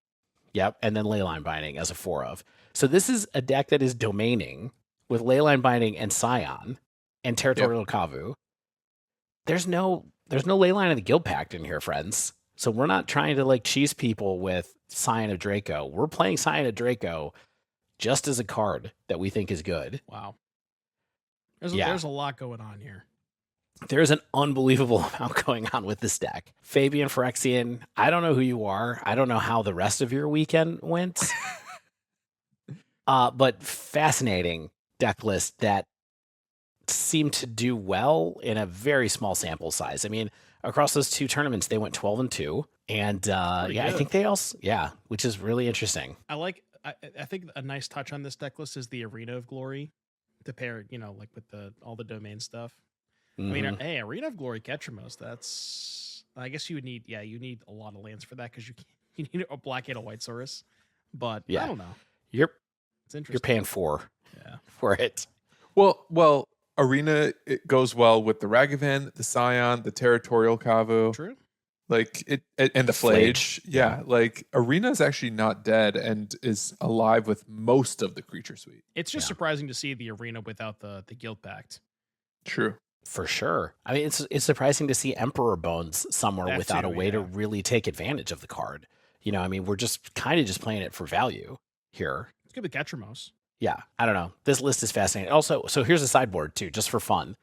Yep, and then Leyline Binding as a 4 of. So this is a deck that is domaining with Leyline Binding and Scion and Territorial Kavu. There's no Leyline of the Guild Pact in here, friends. So we're not trying to like cheese people with Scion of Draco. We're playing Scion of Draco just as a card that we think is good. Wow. There's a lot going on here. There's an unbelievable amount going on with this deck. Fabian Phyrexian, I don't know who you are. I don't know how the rest of your weekend went. But fascinating deck list that seemed to do well in a very small sample size. I mean, across those 2 tournaments, they went 12-2. And I good. think they also, which is really interesting. I I think a nice touch on this deck list is the Arena of Glory to pair, like with all the domain stuff. I mean, Mhm. hey, Arena of Glory Ketchamos, that's, I guess you need a lot of lands for that because you need a black and a white Saurus. But Yeah. I don't know. You're It's interesting. you're paying 4 Yeah. for it. Well, Arena, it goes well with the Ragavan, the Scion, the Territorial Kavu, True. like and the Flage. Flage, Yeah, like Arena is actually not dead and is alive with most of the creature suite. It's just Yeah. surprising to see the Arena without the Guild Pact. True. For sure. I mean, it's surprising to see Emperor Bones somewhere That without too, a way to yeah. really take advantage of the card. I mean, we're just kind of just playing it for value here. It's good with Ketchamos. Yeah, I don't know. This list is fascinating. Also, so here's a sideboard too, just for fun.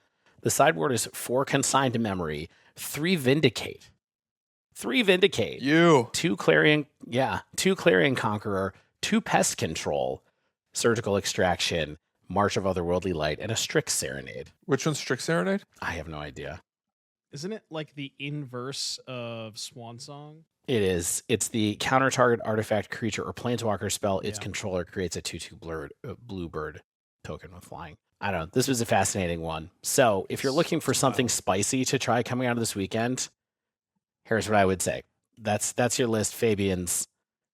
The sideboard is 4 Consigned to Memory, 3 Vindicate, 2 Clarion, 2 Clarion Conqueror, 2 Pest Control, Surgical Extraction, March of Otherworldly Light, and a Strix Serenade. Which one's Strix Serenade? I have no idea. Isn't it like the inverse of Swan Song? It is. It's the counter target artifact, creature, or planeswalker spell. Its Yeah. controller creates a 2/2 blue bird token with flying. I don't know. This was a fascinating one. So if you're looking for something spicy to try coming out of this weekend, here's what I would say. That's your list, Fabian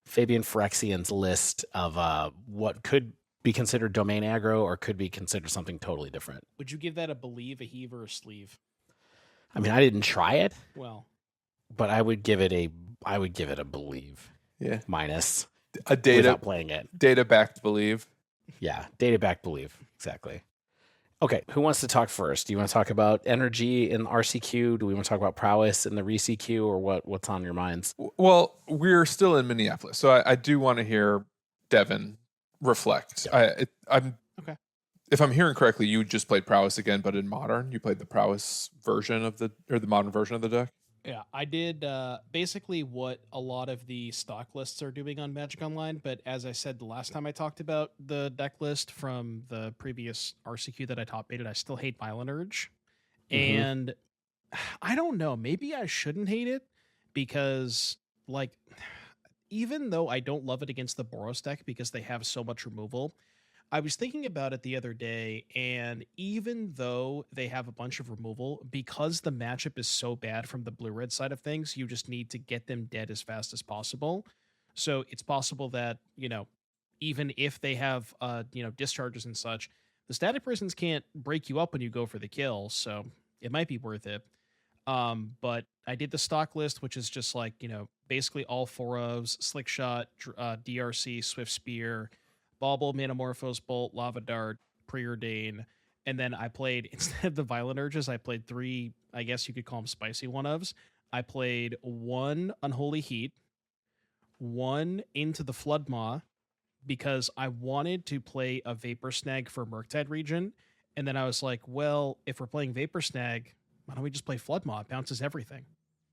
Phyrexian's list of what could be considered domain aggro or could be considered something totally different. Would you give that a believe, a heave, or a sleeve? I mean, I didn't try it, Well, but I would give it a believe Yeah. minus A data without playing it. backed believe. Yeah, data back believe. Exactly. Okay, who wants to talk first? Do you want to talk about energy in RCQ? Do we want to talk about prowess in the ReCQ, or what's on your minds? Well, we're still in Minneapolis, so I do want to hear Devon reflect. I'm Okay. If I'm hearing correctly, you just played Prowess again, but in Modern, you played the Prowess version of the Modern version of the deck. yeah, I did basically what a lot of the stock lists are doing on Magic Online. But as I said the last time I talked about the deck list from the previous RCQ that I top baited, I still hate Violent Urge. And I don't know, maybe I shouldn't hate it because, like, even though I don't love it against the Boros deck because they have so much removal, I was thinking about it the other day, and even though they have a bunch of removal, because the matchup is so bad from the blue-red side of things, you just need to get them dead as fast as possible. So it's possible that, even if they have, discharges and such, the static prisons can't break you up when you go for the kill, so it might be worth it. But I did the stock list, which is just like, basically all 4 ofs, Slick Shot, DRC, Swift Spear, Bauble, Manamorphose Bolt, Lava Dart, Preordain, and then I played, instead of the Violent Urges, I played 3, I guess you could call them spicy one-ofs. I played 1 Unholy Heat, 1 Into the Flood Maw, because I wanted to play a Vapor Snag for Murktide region, and then I was like, well, if we're playing Vapor Snag, why don't we just play Flood Maw? It bounces everything.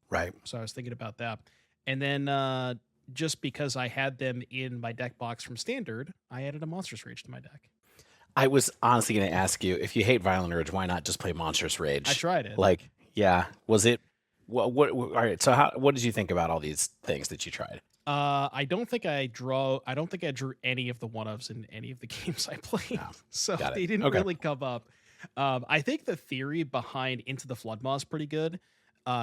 Right. So I was thinking about that. And then just because I had them in my deck box from Standard, I added a Monstrous Rage to my deck. I was honestly going to ask you, if you hate Violent Urge, why not just play Monstrous Rage? I tried it. Like, yeah, was it? What? All right. So, what did you think about all these things that you tried? I don't think I drew any of the one-ofs in any of the games I played. No. So Got it. they didn't Okay. really come up. I think the theory behind Into the Flood Maw is pretty good.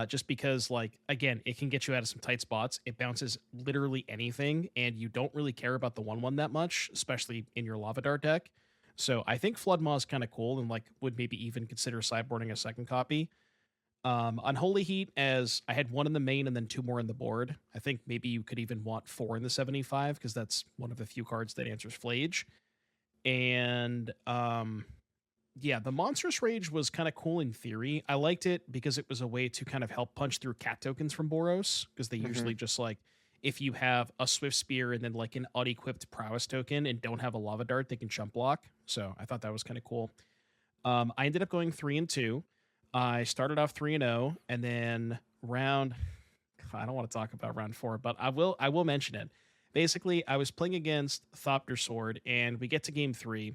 Just because, like, again, it can get you out of some tight spots. It bounces literally anything, and you don't really care about the 1/1 that much, especially in your Lava Dart deck. So I think Flood Maw is kind of cool, and like would maybe even consider sideboarding a second copy. Unholy Heat, as I had 1 in the main and then 2 more in the board. I think maybe you could even want 4 in the 75 because that's one of the few cards that answers Flage. And yeah, the Monstrous Rage was kind of cool in theory. I liked it because it was a way to kind of help punch through cat tokens from Boros, because they usually just, like, if you have a Swift Spear and then like an unequipped Prowess token and don't have a Lava Dart, they can chump block. So I thought that was kind of cool. I ended up going 3-2. I started off 3-0, and then I don't want to talk about round 4, but I will mention it. Basically, I was playing against Thopter Sword, and we get to game 3.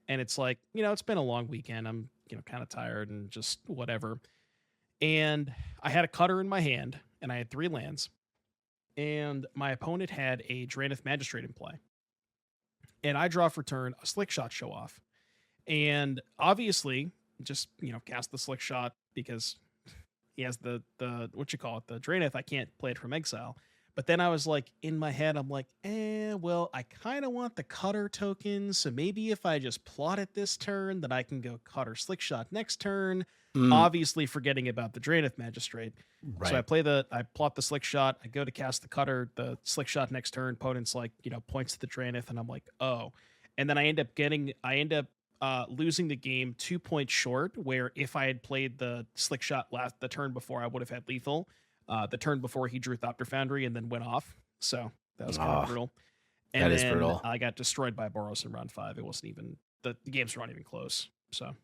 And it's like, it's been a long weekend. I'm, kind of tired and just whatever. And I had a cutter in my hand, and I had 3 lands. And my opponent had a Drannith Magistrate in play. and I draw for turn a slick shot show off. And obviously, just cast the slick shot because he has the the Draenith. I can't play it from exile. But then I was like, in my head, I'm like, well, I kind of want the cutter token. So maybe if I just plot it this turn, then I can go cutter slick shot next turn. Obviously forgetting about the Draenith Magistrate. Right. So I plot the slick shot. I go to cast the cutter, the slick shot next turn. Opponent's like, points to the Draenith, and I'm like, oh. And then I end up losing the game 2 points short, where if I had played the slick shot the turn before, I would have had lethal. The turn before he drew Thopter Foundry and then went off. So that was kind of brutal. And that is brutal. I got destroyed by Boros in round 5. It wasn't even, the games weren't even close. So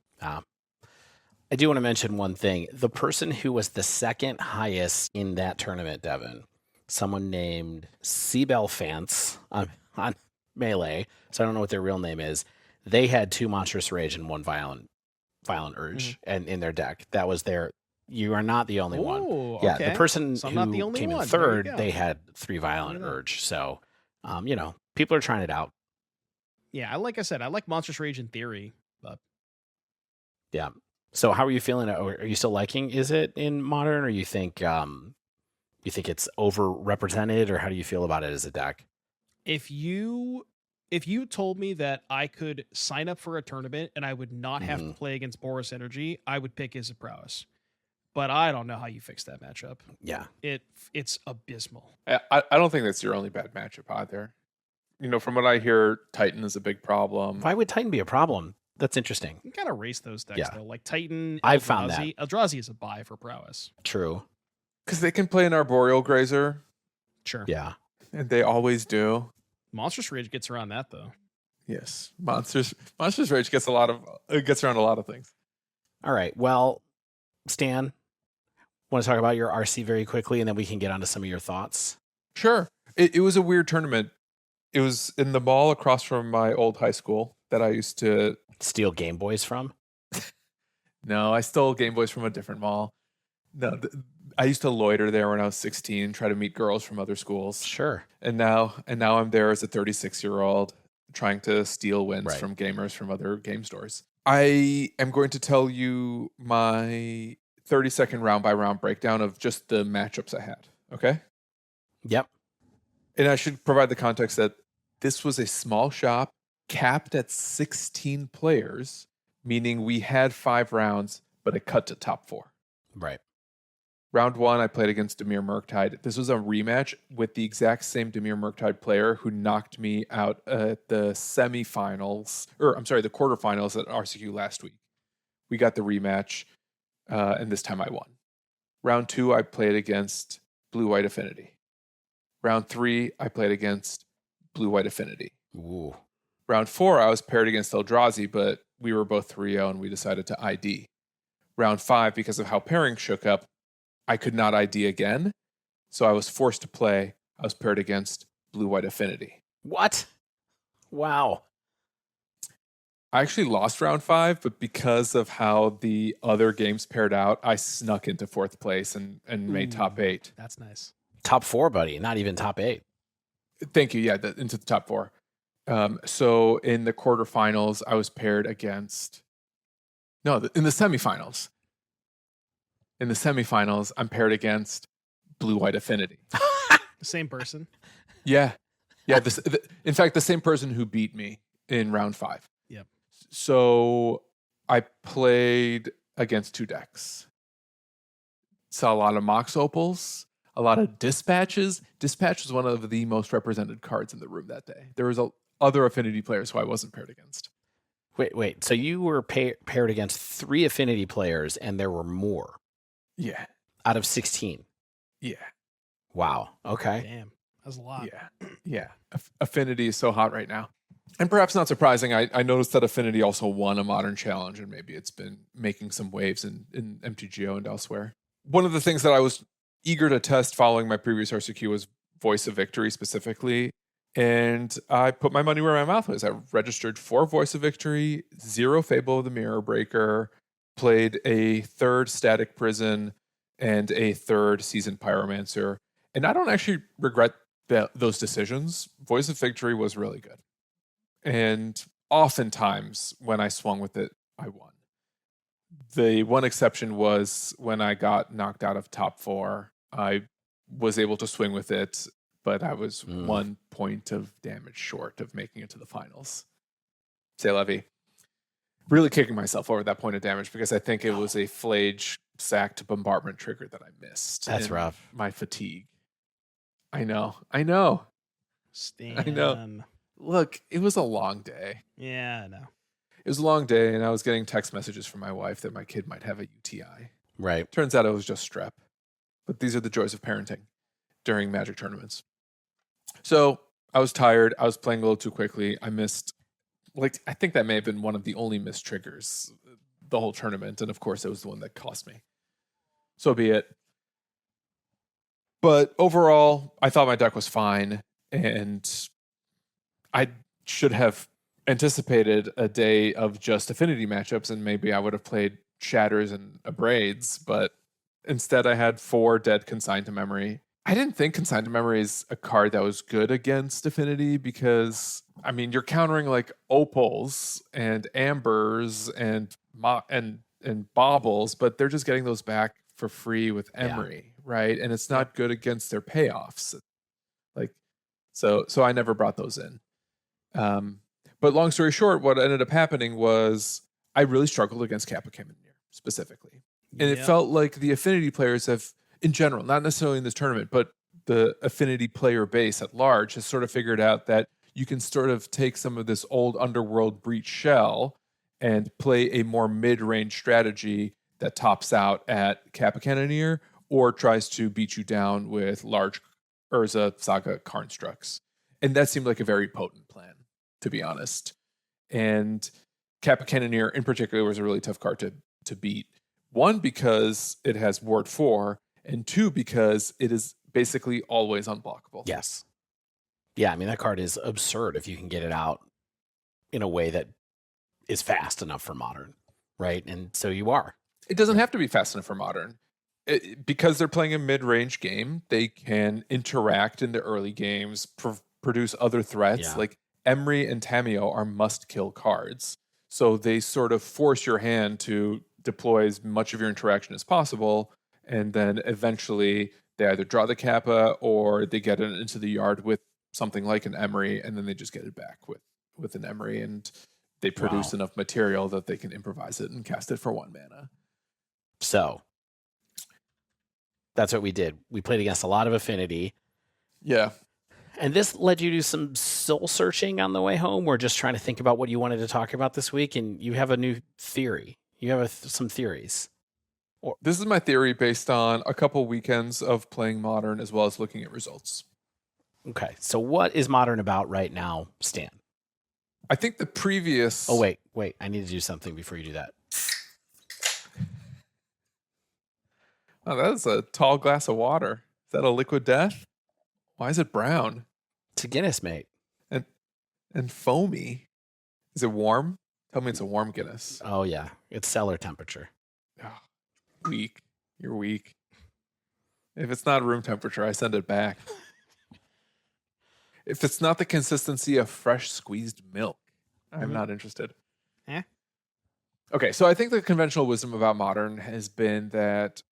I do want to mention one thing. The person who was the second highest in that tournament, Devon, someone named Seabell Fance on Melee, so I don't know what their real name is. They had 2 Monstrous Rage and 1 Violent Urge and in their deck. That was their. You are not the only one. Yeah, okay. the person So I'm who not the only came one. in There you third, go. they had 3 Violent Urge. So, people are trying it out. Yeah, like I said, I like Monstrous Rage in theory, but yeah. So, how are you feeling? Are you still liking? Is it in Modern, or you think it's overrepresented, or how do you feel about it as a deck? if you told me that I could sign up for a tournament and I would not have to play against Boros Energy, I would pick his Prowess. But I don't know how you fix that matchup. Yeah. It's abysmal. I don't think that's your only bad matchup either. From what I hear, Titan is a big problem. Why would Titan be a problem? That's interesting. You gotta race those decks though. Like Titan, I've found that. Eldrazi is a buy for Prowess. True. Because they can play an Arboreal Grazer, Sure. Yeah. and they always do. Monstrous Rage gets around that though. Yes, Monsters Rage gets around a lot of things. All right. Well, Stan, want to talk about your RC very quickly, and then we can get onto some of your thoughts? Sure. It was a weird tournament. It was in the mall across from my old high school that I used to steal Game Boys from. No, I stole Game Boys from a different mall. No, I used to loiter there when I was 16, try to meet girls from other schools. Sure. And now I'm there as a 36-year-old trying to steal wins Right. from gamers from other game stores. I am going to tell you my 30-second round by round breakdown of just the matchups I had. Okay? Yep. And I should provide the context that this was a small shop capped at 16 players, meaning we had 5 rounds, but it cut to top 4. Right. Round 1, I played against Dimir Murktide. This was a rematch with the exact same Dimir Murktide player who knocked me out at the quarterfinals at RCQ last week. We got the rematch, and this time I won. Round 2, I played against Blue-White Affinity. Round 3, I played against Blue-White Affinity. Ooh. Round 4, I was paired against Eldrazi, but we were both 3-0 and we decided to ID. Round 5, because of how pairing shook up, I could not ID again, so I was forced to play. I was paired against Blue-White Affinity. What? Wow. I actually lost round 5, but because of how the other games paired out, I snuck into 4th place and made top 8. That's nice. Top 4, buddy. Not even top 8. Thank you. Yeah, into the top 4. So in the quarterfinals, I was paired against... No, in the semifinals. In the semifinals, I'm paired against Blue-White Affinity. The same person. Yeah. In fact, the same person who beat me in round 5. Yep. So I played against 2 decks. Saw a lot of Mox Opals, a lot of Dispatches. Dispatch was one of the most represented cards in the room that day. There was other Affinity players who I wasn't paired against. Wait. So you were paired against 3 Affinity players, and there were more? Yeah. Out of 16? Yeah. Wow. Okay. Damn. That's a lot. Yeah. Affinity is so hot right now. And perhaps not surprising, I noticed that Affinity also won a Modern Challenge, and maybe it's been making some waves in MTGO and elsewhere. One of the things that I was eager to test following my previous RCQ was Voice of Victory specifically. And I put my money where my mouth was. I registered 4 Voice of Victory, 0 Fable of the Mirror Breaker, played a 3rd Static Prison, and a 3rd Seasoned Pyromancer. And I don't actually regret those decisions. Voice of Victory was really good. And oftentimes when I swung with it, I won. The one exception was when I got knocked out of top 4. I was able to swing with it, but I was 1 point of damage short of making it to the finals. C'est la vie. Really kicking myself over that point of damage because I think it was a flage sacked bombardment trigger that I missed. That's rough. My fatigue. I know. Stan. I know. Look, it was a long day. Yeah, I know. It was a long day, and I was getting text messages from my wife that my kid might have a UTI. Right. Turns out it was just strep. But these are the joys of parenting during Magic tournaments. So I was tired. I was playing a little too quickly. I missed, I think that may have been one of the only missed triggers the whole tournament. And of course, it was the one that cost me. So be it. But overall, I thought my deck was fine. And I should have anticipated a day of just Affinity matchups, and maybe I would have played Shatters and Abrades, but instead I had 4 dead Consigned to Memory. I didn't think Consigned to Memory is a card that was good against Affinity because, I mean, you're countering like Opals and Ambers and Baubles, but they're just getting those back for free with Emery, right? And it's not good against their payoffs. So I never brought those in. But long story short, what ended up happening was I really struggled against Kappa Cannoneer specifically. And it felt like the Affinity players have, in general, not necessarily in this tournament, but the Affinity player base at large has sort of figured out that you can sort of take some of this old Underworld Breach shell and play a more mid-range strategy that tops out at Kappa Cannoneer or tries to beat you down with large Urza Saga Karnstrucks. And that seemed like a very potent plan, to be honest. And Kappa Cannoneer in particular was a really tough card to beat. 1, because it has Ward 4, and 2, because it is basically always unblockable. Yes. Yeah, I mean, that card is absurd if you can get it out in a way that is fast enough for Modern, right? And so you are. It doesn't have to be fast enough for Modern. Because they're playing a mid-range game, they can interact in the early games, produce other threats. Yeah. Like Emery and Tameo are must-kill cards. So they sort of force your hand to deploy as much of your interaction as possible, and then eventually they either draw the Kappa or they get it into the yard with something like an Emery, and then they just get it back with an Emery, and they produce enough material that they can improvise it and cast it for 1 mana. So that's what we did. We played against a lot of Affinity. Yeah. And this led you to some soul searching on the way home. We're just trying to think about what you wanted to talk about this week, and you have a new theory. You have some theories. This is my theory based on a couple weekends of playing Modern as well as looking at results. Okay, so what is Modern about right now, Stan? I think the previous... Oh, wait. I need to do something before you do that. Oh, that is a tall glass of water. Is that a liquid death? Why is it brown? It's a Guinness, mate. And foamy. Is it warm? Tell me it's a warm Guinness. Oh, yeah. It's cellar temperature. Oh, weak. You're weak. If it's not room temperature, I send it back. If it's not the consistency of fresh squeezed milk, I'm not interested. Okay, so I think the conventional wisdom about Modern has been that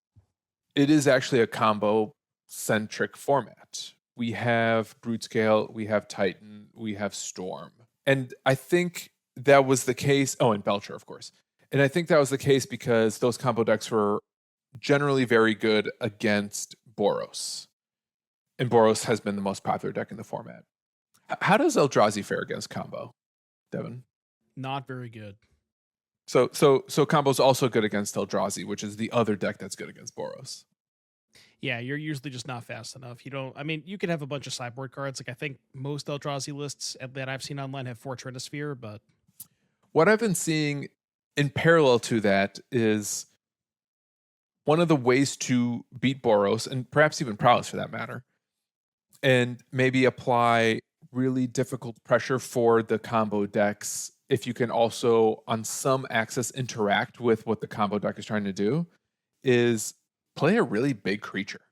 it is actually a combo-centric format. We have Brute Scale, we have Titan, we have Storm. And I think that was the case. Oh, and Belcher, of course. And I think that was the case because those combo decks were generally very good against Boros. And Boros has been the most popular deck in the format. How does Eldrazi fare against combo, Devon? Not very good. So combo's also good against Eldrazi, which is the other deck that's good against Boros. Yeah, you're usually just not fast enough. You could have a bunch of sideboard cards. Like I think most Eldrazi lists that I've seen online have 4 Trinisphere, but what I've been seeing in parallel to that is one of the ways to beat Boros, and perhaps even Prowess for that matter, and maybe apply really difficult pressure for the combo decks if you can also on some axis interact with what the combo deck is trying to do, is play a really big creature.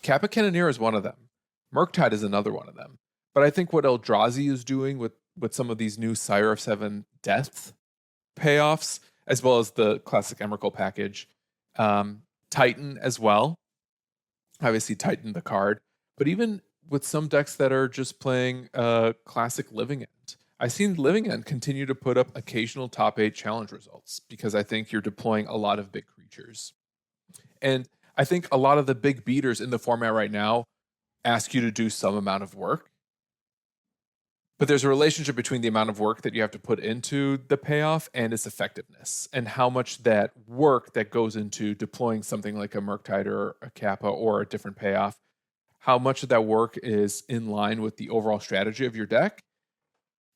Kappa Cannoneer is one of them. Murktide is another one of them. But I think what Eldrazi is doing with with some of these new Sire of Seven Death payoffs, as well as the classic Emrakul package. Titan as well. Obviously, Titan the card, but even with some decks that are just playing classic Living End, I've seen Living End continue to put up occasional top 8 challenge results because I think you're deploying a lot of big creatures. And I think a lot of the big beaters in the format right now ask you to do some amount of work. But there's a relationship between the amount of work that you have to put into the payoff and its effectiveness, and how much that work that goes into deploying something like a Murktide or a Kappa or a different payoff, how much of that work is in line with the overall strategy of your deck,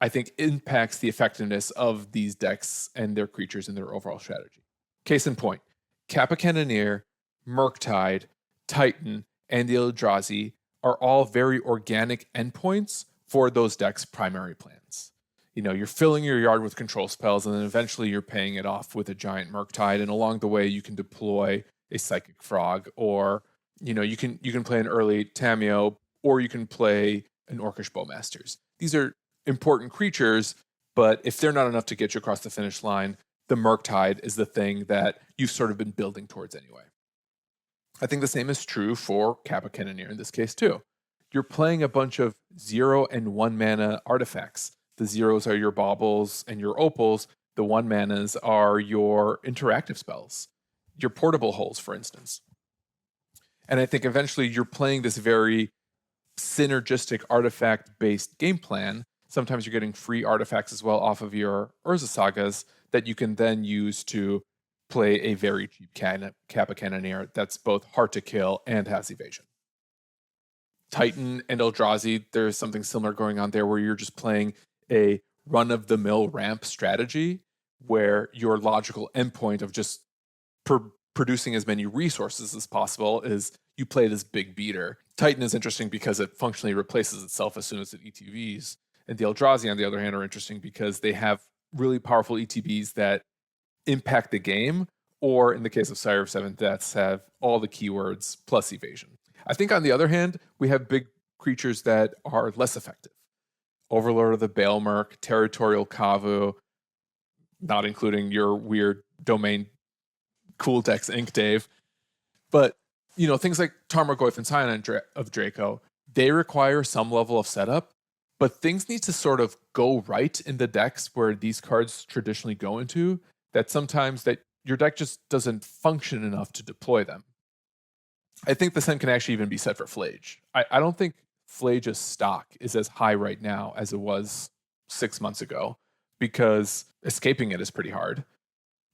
I think impacts the effectiveness of these decks and their creatures and their overall strategy. Case in point, Kappa Cannoneer, Murktide, Titan, and the Eldrazi are all very organic endpoints for those decks' primary plans. You're filling your yard with control spells, and then eventually you're paying it off with a giant Murktide, and along the way you can deploy a Psychic Frog, or you can play an early Tameo, or you can play an Orcish Bowmasters. These are important creatures, but if they're not enough to get you across the finish line, the Murktide is the thing that you've sort of been building towards anyway. I think the same is true for Kappa Cannoneer in this case too. You're playing a bunch of 0 and 1 mana artifacts. The 0s are your baubles and your opals. The 1 manas are your interactive spells, your portable holes, for instance. And I think eventually you're playing this very synergistic artifact-based game plan. Sometimes you're getting free artifacts as well off of your Urza Sagas that you can then use to play a very cheap Kappa Cannoneer that's both hard to kill and has evasion. Titan and Eldrazi, there's something similar going on there where you're just playing a run-of-the-mill ramp strategy where your logical endpoint of just producing as many resources as possible is you play this big beater. Titan is interesting because it functionally replaces itself as soon as it ETBs. And the Eldrazi, on the other hand, are interesting because they have really powerful ETBs that impact the game, or in the case of Sire of Seven Deaths, have all the keywords plus evasion. I think on the other hand, we have big creatures that are less effective. Overlord of the Baelmerk, Territorial Kavu, not including your weird domain Cool Decks Inc. Dave. But, things like Tarmogoyf and Scion of Draco, they require some level of setup, but things need to sort of go right in the decks where these cards traditionally go into, that sometimes that your deck just doesn't function enough to deploy them. I think the same can actually even be said for Flage. I don't think Flage's stock is as high right now as it was 6 months ago, because escaping it is pretty hard,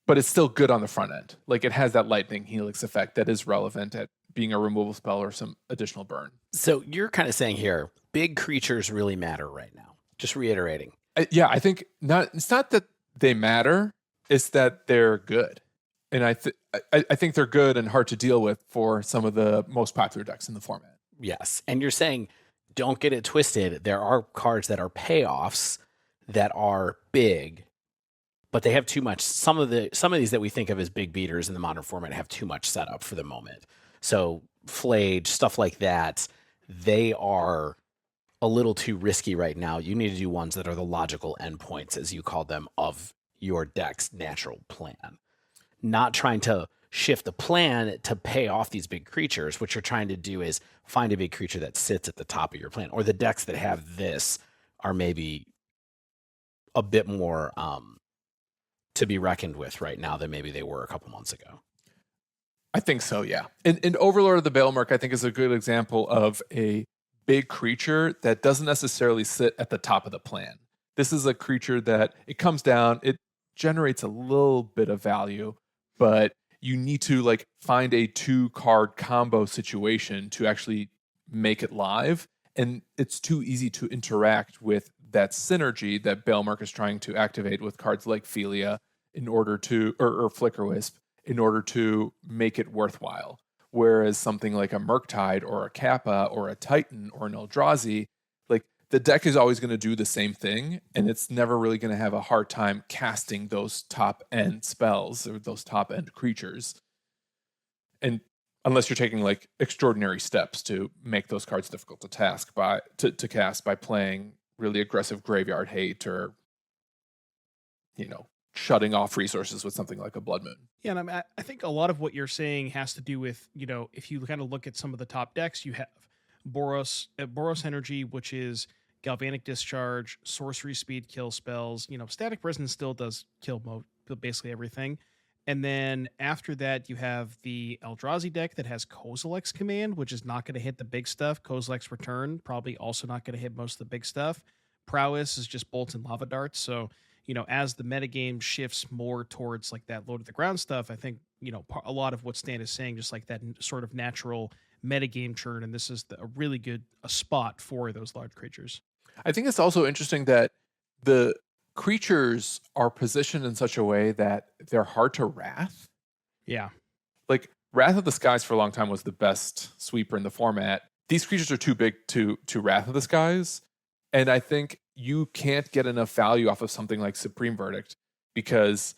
but it's still good on the front end. Like, it has that lightning helix effect that is relevant at being a removal spell or some additional burn. So you're kind of saying here, big creatures really matter right now. Just reiterating. I think it's not that they matter, it's that they're good. And I think they're good and hard to deal with for some of the most popular decks in the format. Yes. And you're saying, don't get it twisted. There are cards that are payoffs that are big, but they have too much. Some of these that we think of as big beaters in the modern format have too much setup for the moment. So Flage, stuff like that, they are a little too risky right now. You need to do ones that are the logical endpoints, as you call them, of your deck's natural plan. Not trying to shift the plan to pay off these big creatures. What you're trying to do is find a big creature that sits at the top of your plan, or the decks that have this are maybe a bit more to be reckoned with right now than maybe they were a couple months ago. I think so, yeah. And Overlord of the Baelmerk, I think, is a good example of a big creature that doesn't necessarily sit at the top of the plan. This is a creature that it comes down, it generates a little bit of value, but you need to find a 2-card combo situation to actually make it live. And it's too easy to interact with that synergy that Baelmerk is trying to activate with cards like Philia in order to, or Flickerwisp, in order to make it worthwhile. Whereas something like a Murktide or a Kappa or a Titan or an Eldrazi, the deck is always going to do the same thing, and it's never really going to have a hard time casting those top-end spells or those top-end creatures. And unless you're taking extraordinary steps to make those cards difficult to cast by playing really aggressive graveyard hate or, shutting off resources with something like a Blood Moon. Yeah, and I think a lot of what you're saying has to do with, if you kind of look at some of the top decks, you have Boros Energy, which is Galvanic Discharge, Sorcery Speed, kill spells. Static Resonance still does kill basically everything. And then after that, you have the Eldrazi deck that has Kozilek's Command, which is not going to hit the big stuff. Kozilek's Return, probably also not going to hit most of the big stuff. Prowess is just bolts and lava darts. So, as the metagame shifts more towards like that low to the ground stuff, I think, a lot of what Stan is saying, just like that sort of natural metagame churn. And this is a really good spot for those large creatures. I think it's also interesting that the creatures are positioned in such a way that they're hard to wrath. Yeah. Like Wrath of the Skies for a long time was the best sweeper in the format. These creatures are too big to Wrath of the Skies. And I think you can't get enough value off of something like Supreme Verdict because,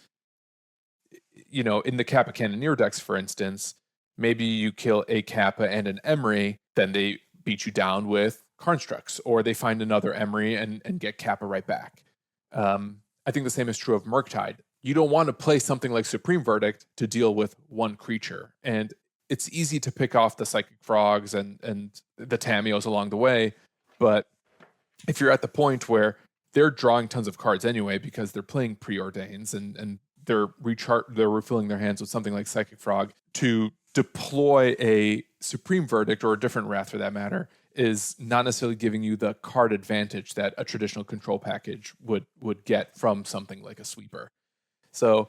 in the Kappa Cannoneer decks, for instance, maybe you kill a Kappa and an Emery, then they beat you down with Constructs, or they find another Emery and get Kappa right back. I think the same is true of Murktide. You don't want to play something like Supreme Verdict to deal with one creature. And it's easy to pick off the Psychic Frogs and the Tamios along the way, but if you're at the point where they're drawing tons of cards anyway because they're playing Preordains and they're refilling their hands with something like Psychic Frog, to deploy a Supreme Verdict or a different Wrath for that matter is not necessarily giving you the card advantage that a traditional control package would get from something like a sweeper. So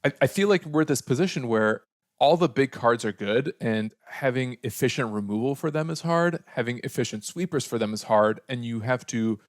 I feel like we're at this position where all the big cards are good, and having efficient removal for them is hard. Having efficient sweepers for them is hard, and you have to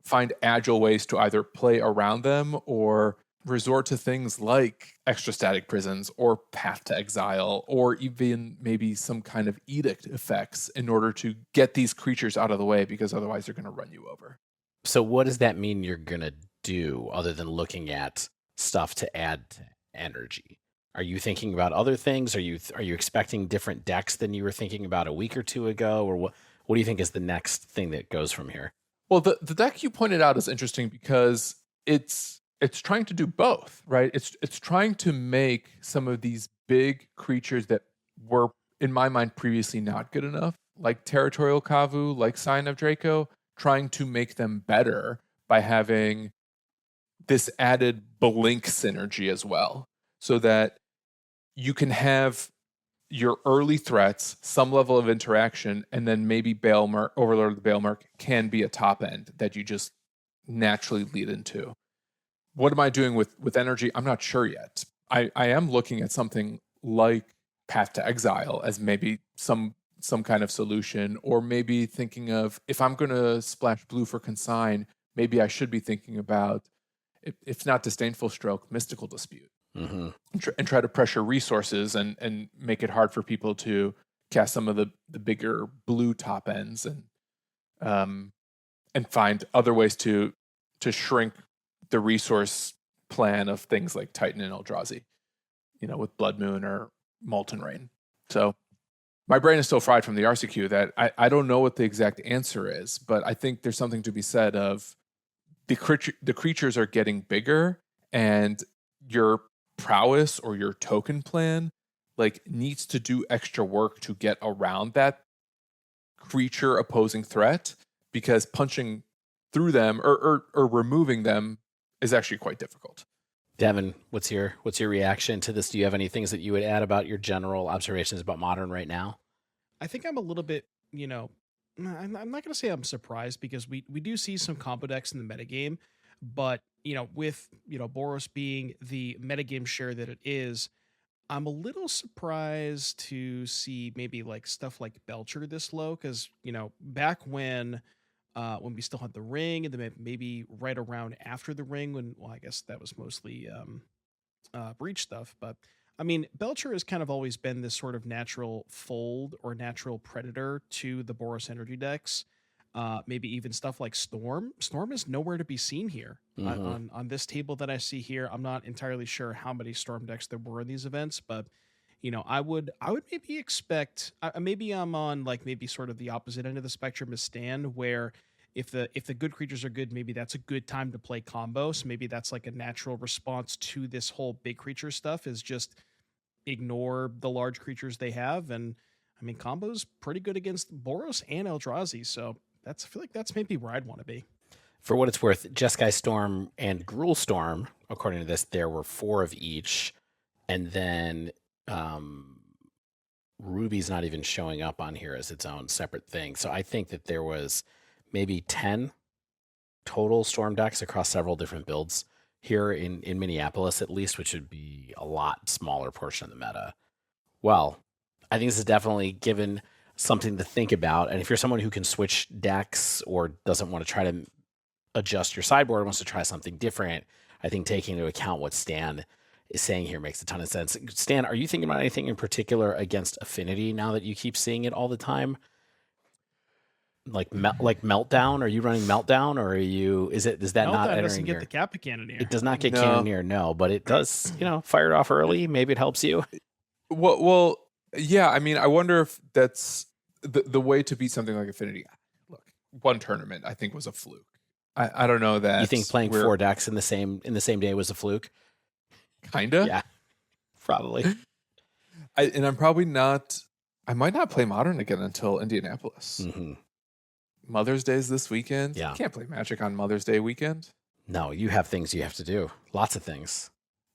find agile ways to either play around them or resort to things like extra static prisons or Path to Exile or even maybe some kind of edict effects in order to get these creatures out of the way, because otherwise they're going to run you over. So what does that mean you're going to do other than looking at stuff to add to energy? Are you thinking about other things? Are you expecting different decks than you were thinking about a week or two ago? Or what do you think is the next thing that goes from here? Well, the deck you pointed out is interesting because it's trying to do both, right? It's trying to make some of these big creatures that were, in my mind, previously not good enough, like Territorial Kavu, like Sign of Draco, trying to make them better by having this added blink synergy as well, so that you can have your early threats, some level of interaction, and then maybe Overlord of the Baelmerk can be a top end that you just naturally lead into. What am I doing with energy? I'm not sure yet. I am looking at something like Path to Exile as maybe some kind of solution, or maybe thinking of, if I'm going to splash blue for Consign, maybe I should be thinking about, if not Disdainful Stroke, Mystical Dispute. Mm-hmm. And try to pressure resources and make it hard for people to cast some of the bigger blue top ends, and find other ways to shrink the resource plan of things like Titan and Eldrazi, with Blood Moon or Molten Rain. So my brain is still fried from the RCQ that I don't know what the exact answer is, but I think there's something to be said of the creatures are getting bigger, and your prowess or your token plan needs to do extra work to get around that creature opposing threat, because punching through them or removing them is actually quite difficult. Devon, what's your reaction to this? Do you have any things that you would add about your general observations about Modern right now? I think I'm a little bit, I'm not going to say I'm surprised, because we do see some combo decks in the metagame, but, with, Boros being the metagame share that it is, I'm a little surprised to see maybe stuff like Belcher this low, because, back when we still had the ring, and then maybe right around after the ring, I guess that was mostly Breach stuff, but I mean, Belcher has kind of always been this sort of natural fold or natural predator to the Boros energy decks. Maybe even stuff like Storm. Storm is nowhere to be seen here. Mm-hmm. On this table that I see here. I'm not entirely sure how many Storm decks there were in these events, but I would maybe expect. Maybe I'm on maybe sort of the opposite end of the spectrum as Stan, where if the good creatures are good, maybe that's a good time to play combo. So maybe that's like a natural response to this whole big creature stuff, is just ignore the large creatures they have. And I mean, combo's pretty good against Boros and Eldrazi, so I feel like that's maybe where I'd want to be. For what it's worth, Jeskai Storm and Gruul Storm, according to this, there were 4 of each, and then Ruby's not even showing up on here as its own separate thing. So I think that there was maybe 10 total Storm decks across several different builds here in Minneapolis, at least, which would be a lot smaller portion of the meta. Well, I think this is definitely given something to think about. And if you're someone who can switch decks or doesn't want to try to adjust your sideboard, wants to try something different, I think taking into account what Stan is saying here makes a ton of sense. Stan, are you thinking about anything in particular against Affinity now that you keep seeing it all the time? Like Meltdown? Are you running Meltdown, or does that Meltdown not enter doesn't in get your... the Kappa Cannoneer. It does not get Cannoneer, no, but it does, fire it off early. Maybe it helps you. Well, yeah. I mean, I wonder if that's the way to beat something like Affinity. Look, one tournament I think was a fluke. I don't know that. You think playing 4 decks in the same day was a fluke? Kinda. Yeah, probably. I'm probably not. I might not play Modern again until Indianapolis. Mm-hmm. Mother's Day is this weekend. Yeah. You can't play Magic on Mother's Day weekend. No, you have things you have to do. Lots of things.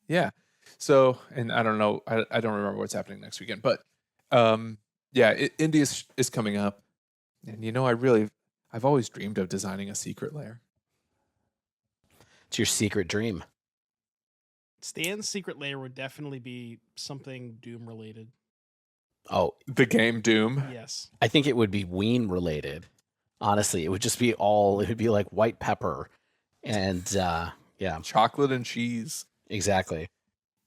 Yeah. So, and I don't know. I don't remember what's happening next weekend, but Indy is coming up, and I've always dreamed of designing a secret lair. It's your secret dream. Stan's secret lair would definitely be something Doom related. Oh, the game Doom. Yes. I think it would be Ween related. Honestly, it would just be it would be like white pepper and chocolate and cheese. Exactly.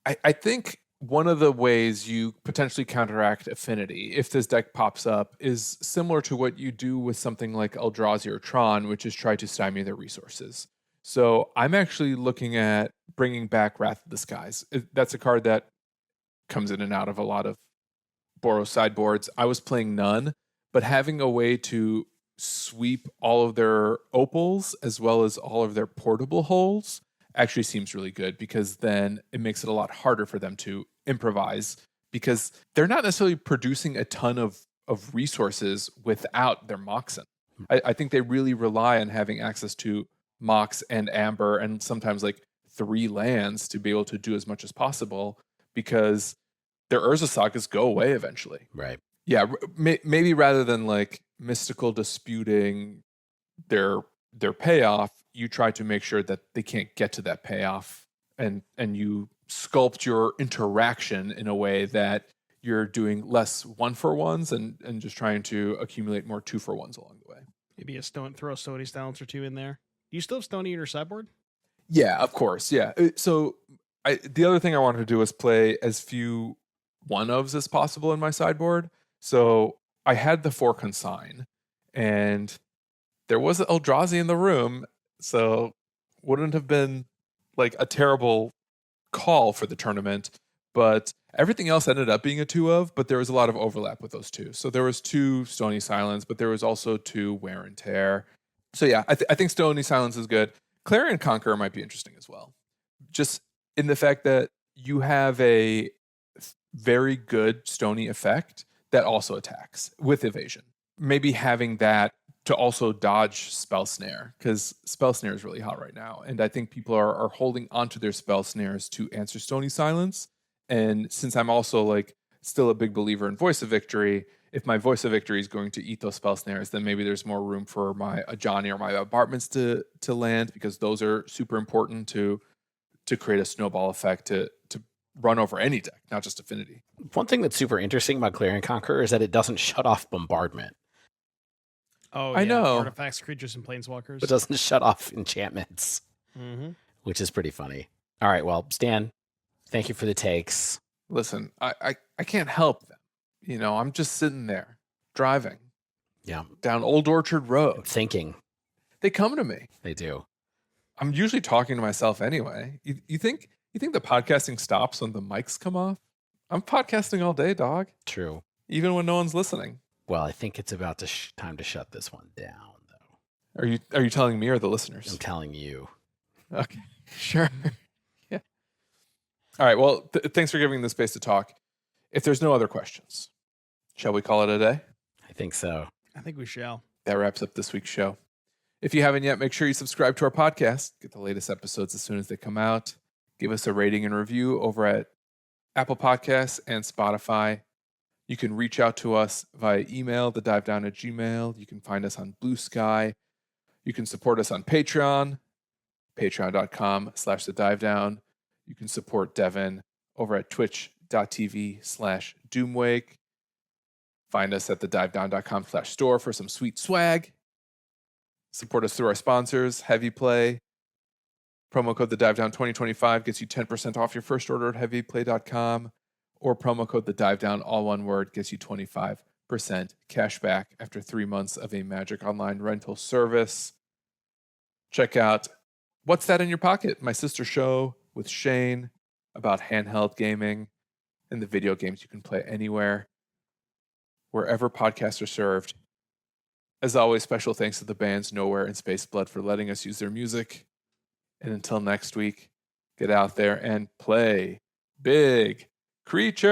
I think one of the ways you potentially counteract Affinity, if this deck pops up, is similar to what you do with something like Eldrazi or Tron, which is try to stymie their resources. So I'm actually looking at bringing back Wrath of the Skies. That's a card that comes in and out of a lot of Boros sideboards. I was playing none, but having a way to sweep all of their opals as well as all of their portable holes actually seems really good, because then it makes it a lot harder for them to improvise, because they're not necessarily producing a ton of resources without their Moxen. I think they really rely on having access to Mox and Amber and sometimes like 3 lands to be able to do as much as possible, because their Urza sagas go away eventually. Right. Yeah, maybe rather than like mystical disputing their payoff, you try to make sure that they can't get to that payoff, and you sculpt your interaction in a way that you're doing less 1-for-1s and just trying to accumulate more 2-for-1s along the way. Maybe throw a Stony Silence or 2 in there. Do you still have Stony in your sideboard? Yeah, of course. Yeah. So the other thing I wanted to do was play as few 1-ofs as possible in my sideboard. So I had the 4 Consign, and there was an Eldrazi in the room, so wouldn't have been like a terrible call for the tournament. But everything else ended up being a 2-of, but there was a lot of overlap with those 2. So there was 2 Stony Silence, but there was also 2 Wear and Tear. So yeah, I think Stony Silence is good. Clarion Conqueror might be interesting as well, just in the fact that you have a very good Stony effect that also attacks with evasion. Maybe having that to also dodge Spell Snare, because Spell Snare is really hot right now, and I think people are holding onto their Spell Snares to answer Stony Silence. And since I'm also like still a big believer in Voice of Victory, if my Voice of Victory is going to eat those Spell Snares, then maybe there's more room for my Ajani or my Apartments to land, because those are super important to create a snowball effect to run over any deck, not just Affinity. One thing that's super interesting about Clarion Conqueror is that it doesn't shut off bombardment. Oh, I know. Artifacts, creatures, and planeswalkers. It doesn't shut off enchantments, which is pretty funny. All right, well, Stan, thank you for the takes. Listen, I can't help them. I'm just sitting there driving down Old Orchard Road. Thinking. They come to me. They do. I'm usually talking to myself anyway. You think the podcasting stops when the mics come off? I'm podcasting all day, dog. True. Even when no one's listening. Well, I think it's about time to shut this one down, though. Are you telling me or the I'm listeners? telling you. Okay, sure. Yeah. All right. Well, thanks for giving the space to talk. If there's no other questions, shall we call it a day? I think so. I think we shall. That wraps up this week's show. If you haven't yet, make sure you subscribe to our podcast. Get the latest episodes as soon as they come out. Give us a rating and review over at Apple Podcasts and Spotify. You can reach out to us via email, thedivedown@gmail.com. You can find us on Blue Sky. You can support us on Patreon, patreon.com/thedivedown. You can support Devon over at twitch.tv/doomwake. Find us at thedivedown.com/store for some sweet swag. Support us through our sponsors, Heavy Play. Promo code TheDiveDown2025 gets you 10% off your first order at heavyplay.com. Or promo code TheDiveDown, all one word, gets you 25% cash back after 3 months of a Magic Online rental service. Check out What's That in Your Pocket? My sister show with Shane about handheld gaming and the video games you can play anywhere, wherever podcasts are served. As always, special thanks to the bands Nowhere and Space Blood for letting us use their music. And until next week, get out there and play big creatures.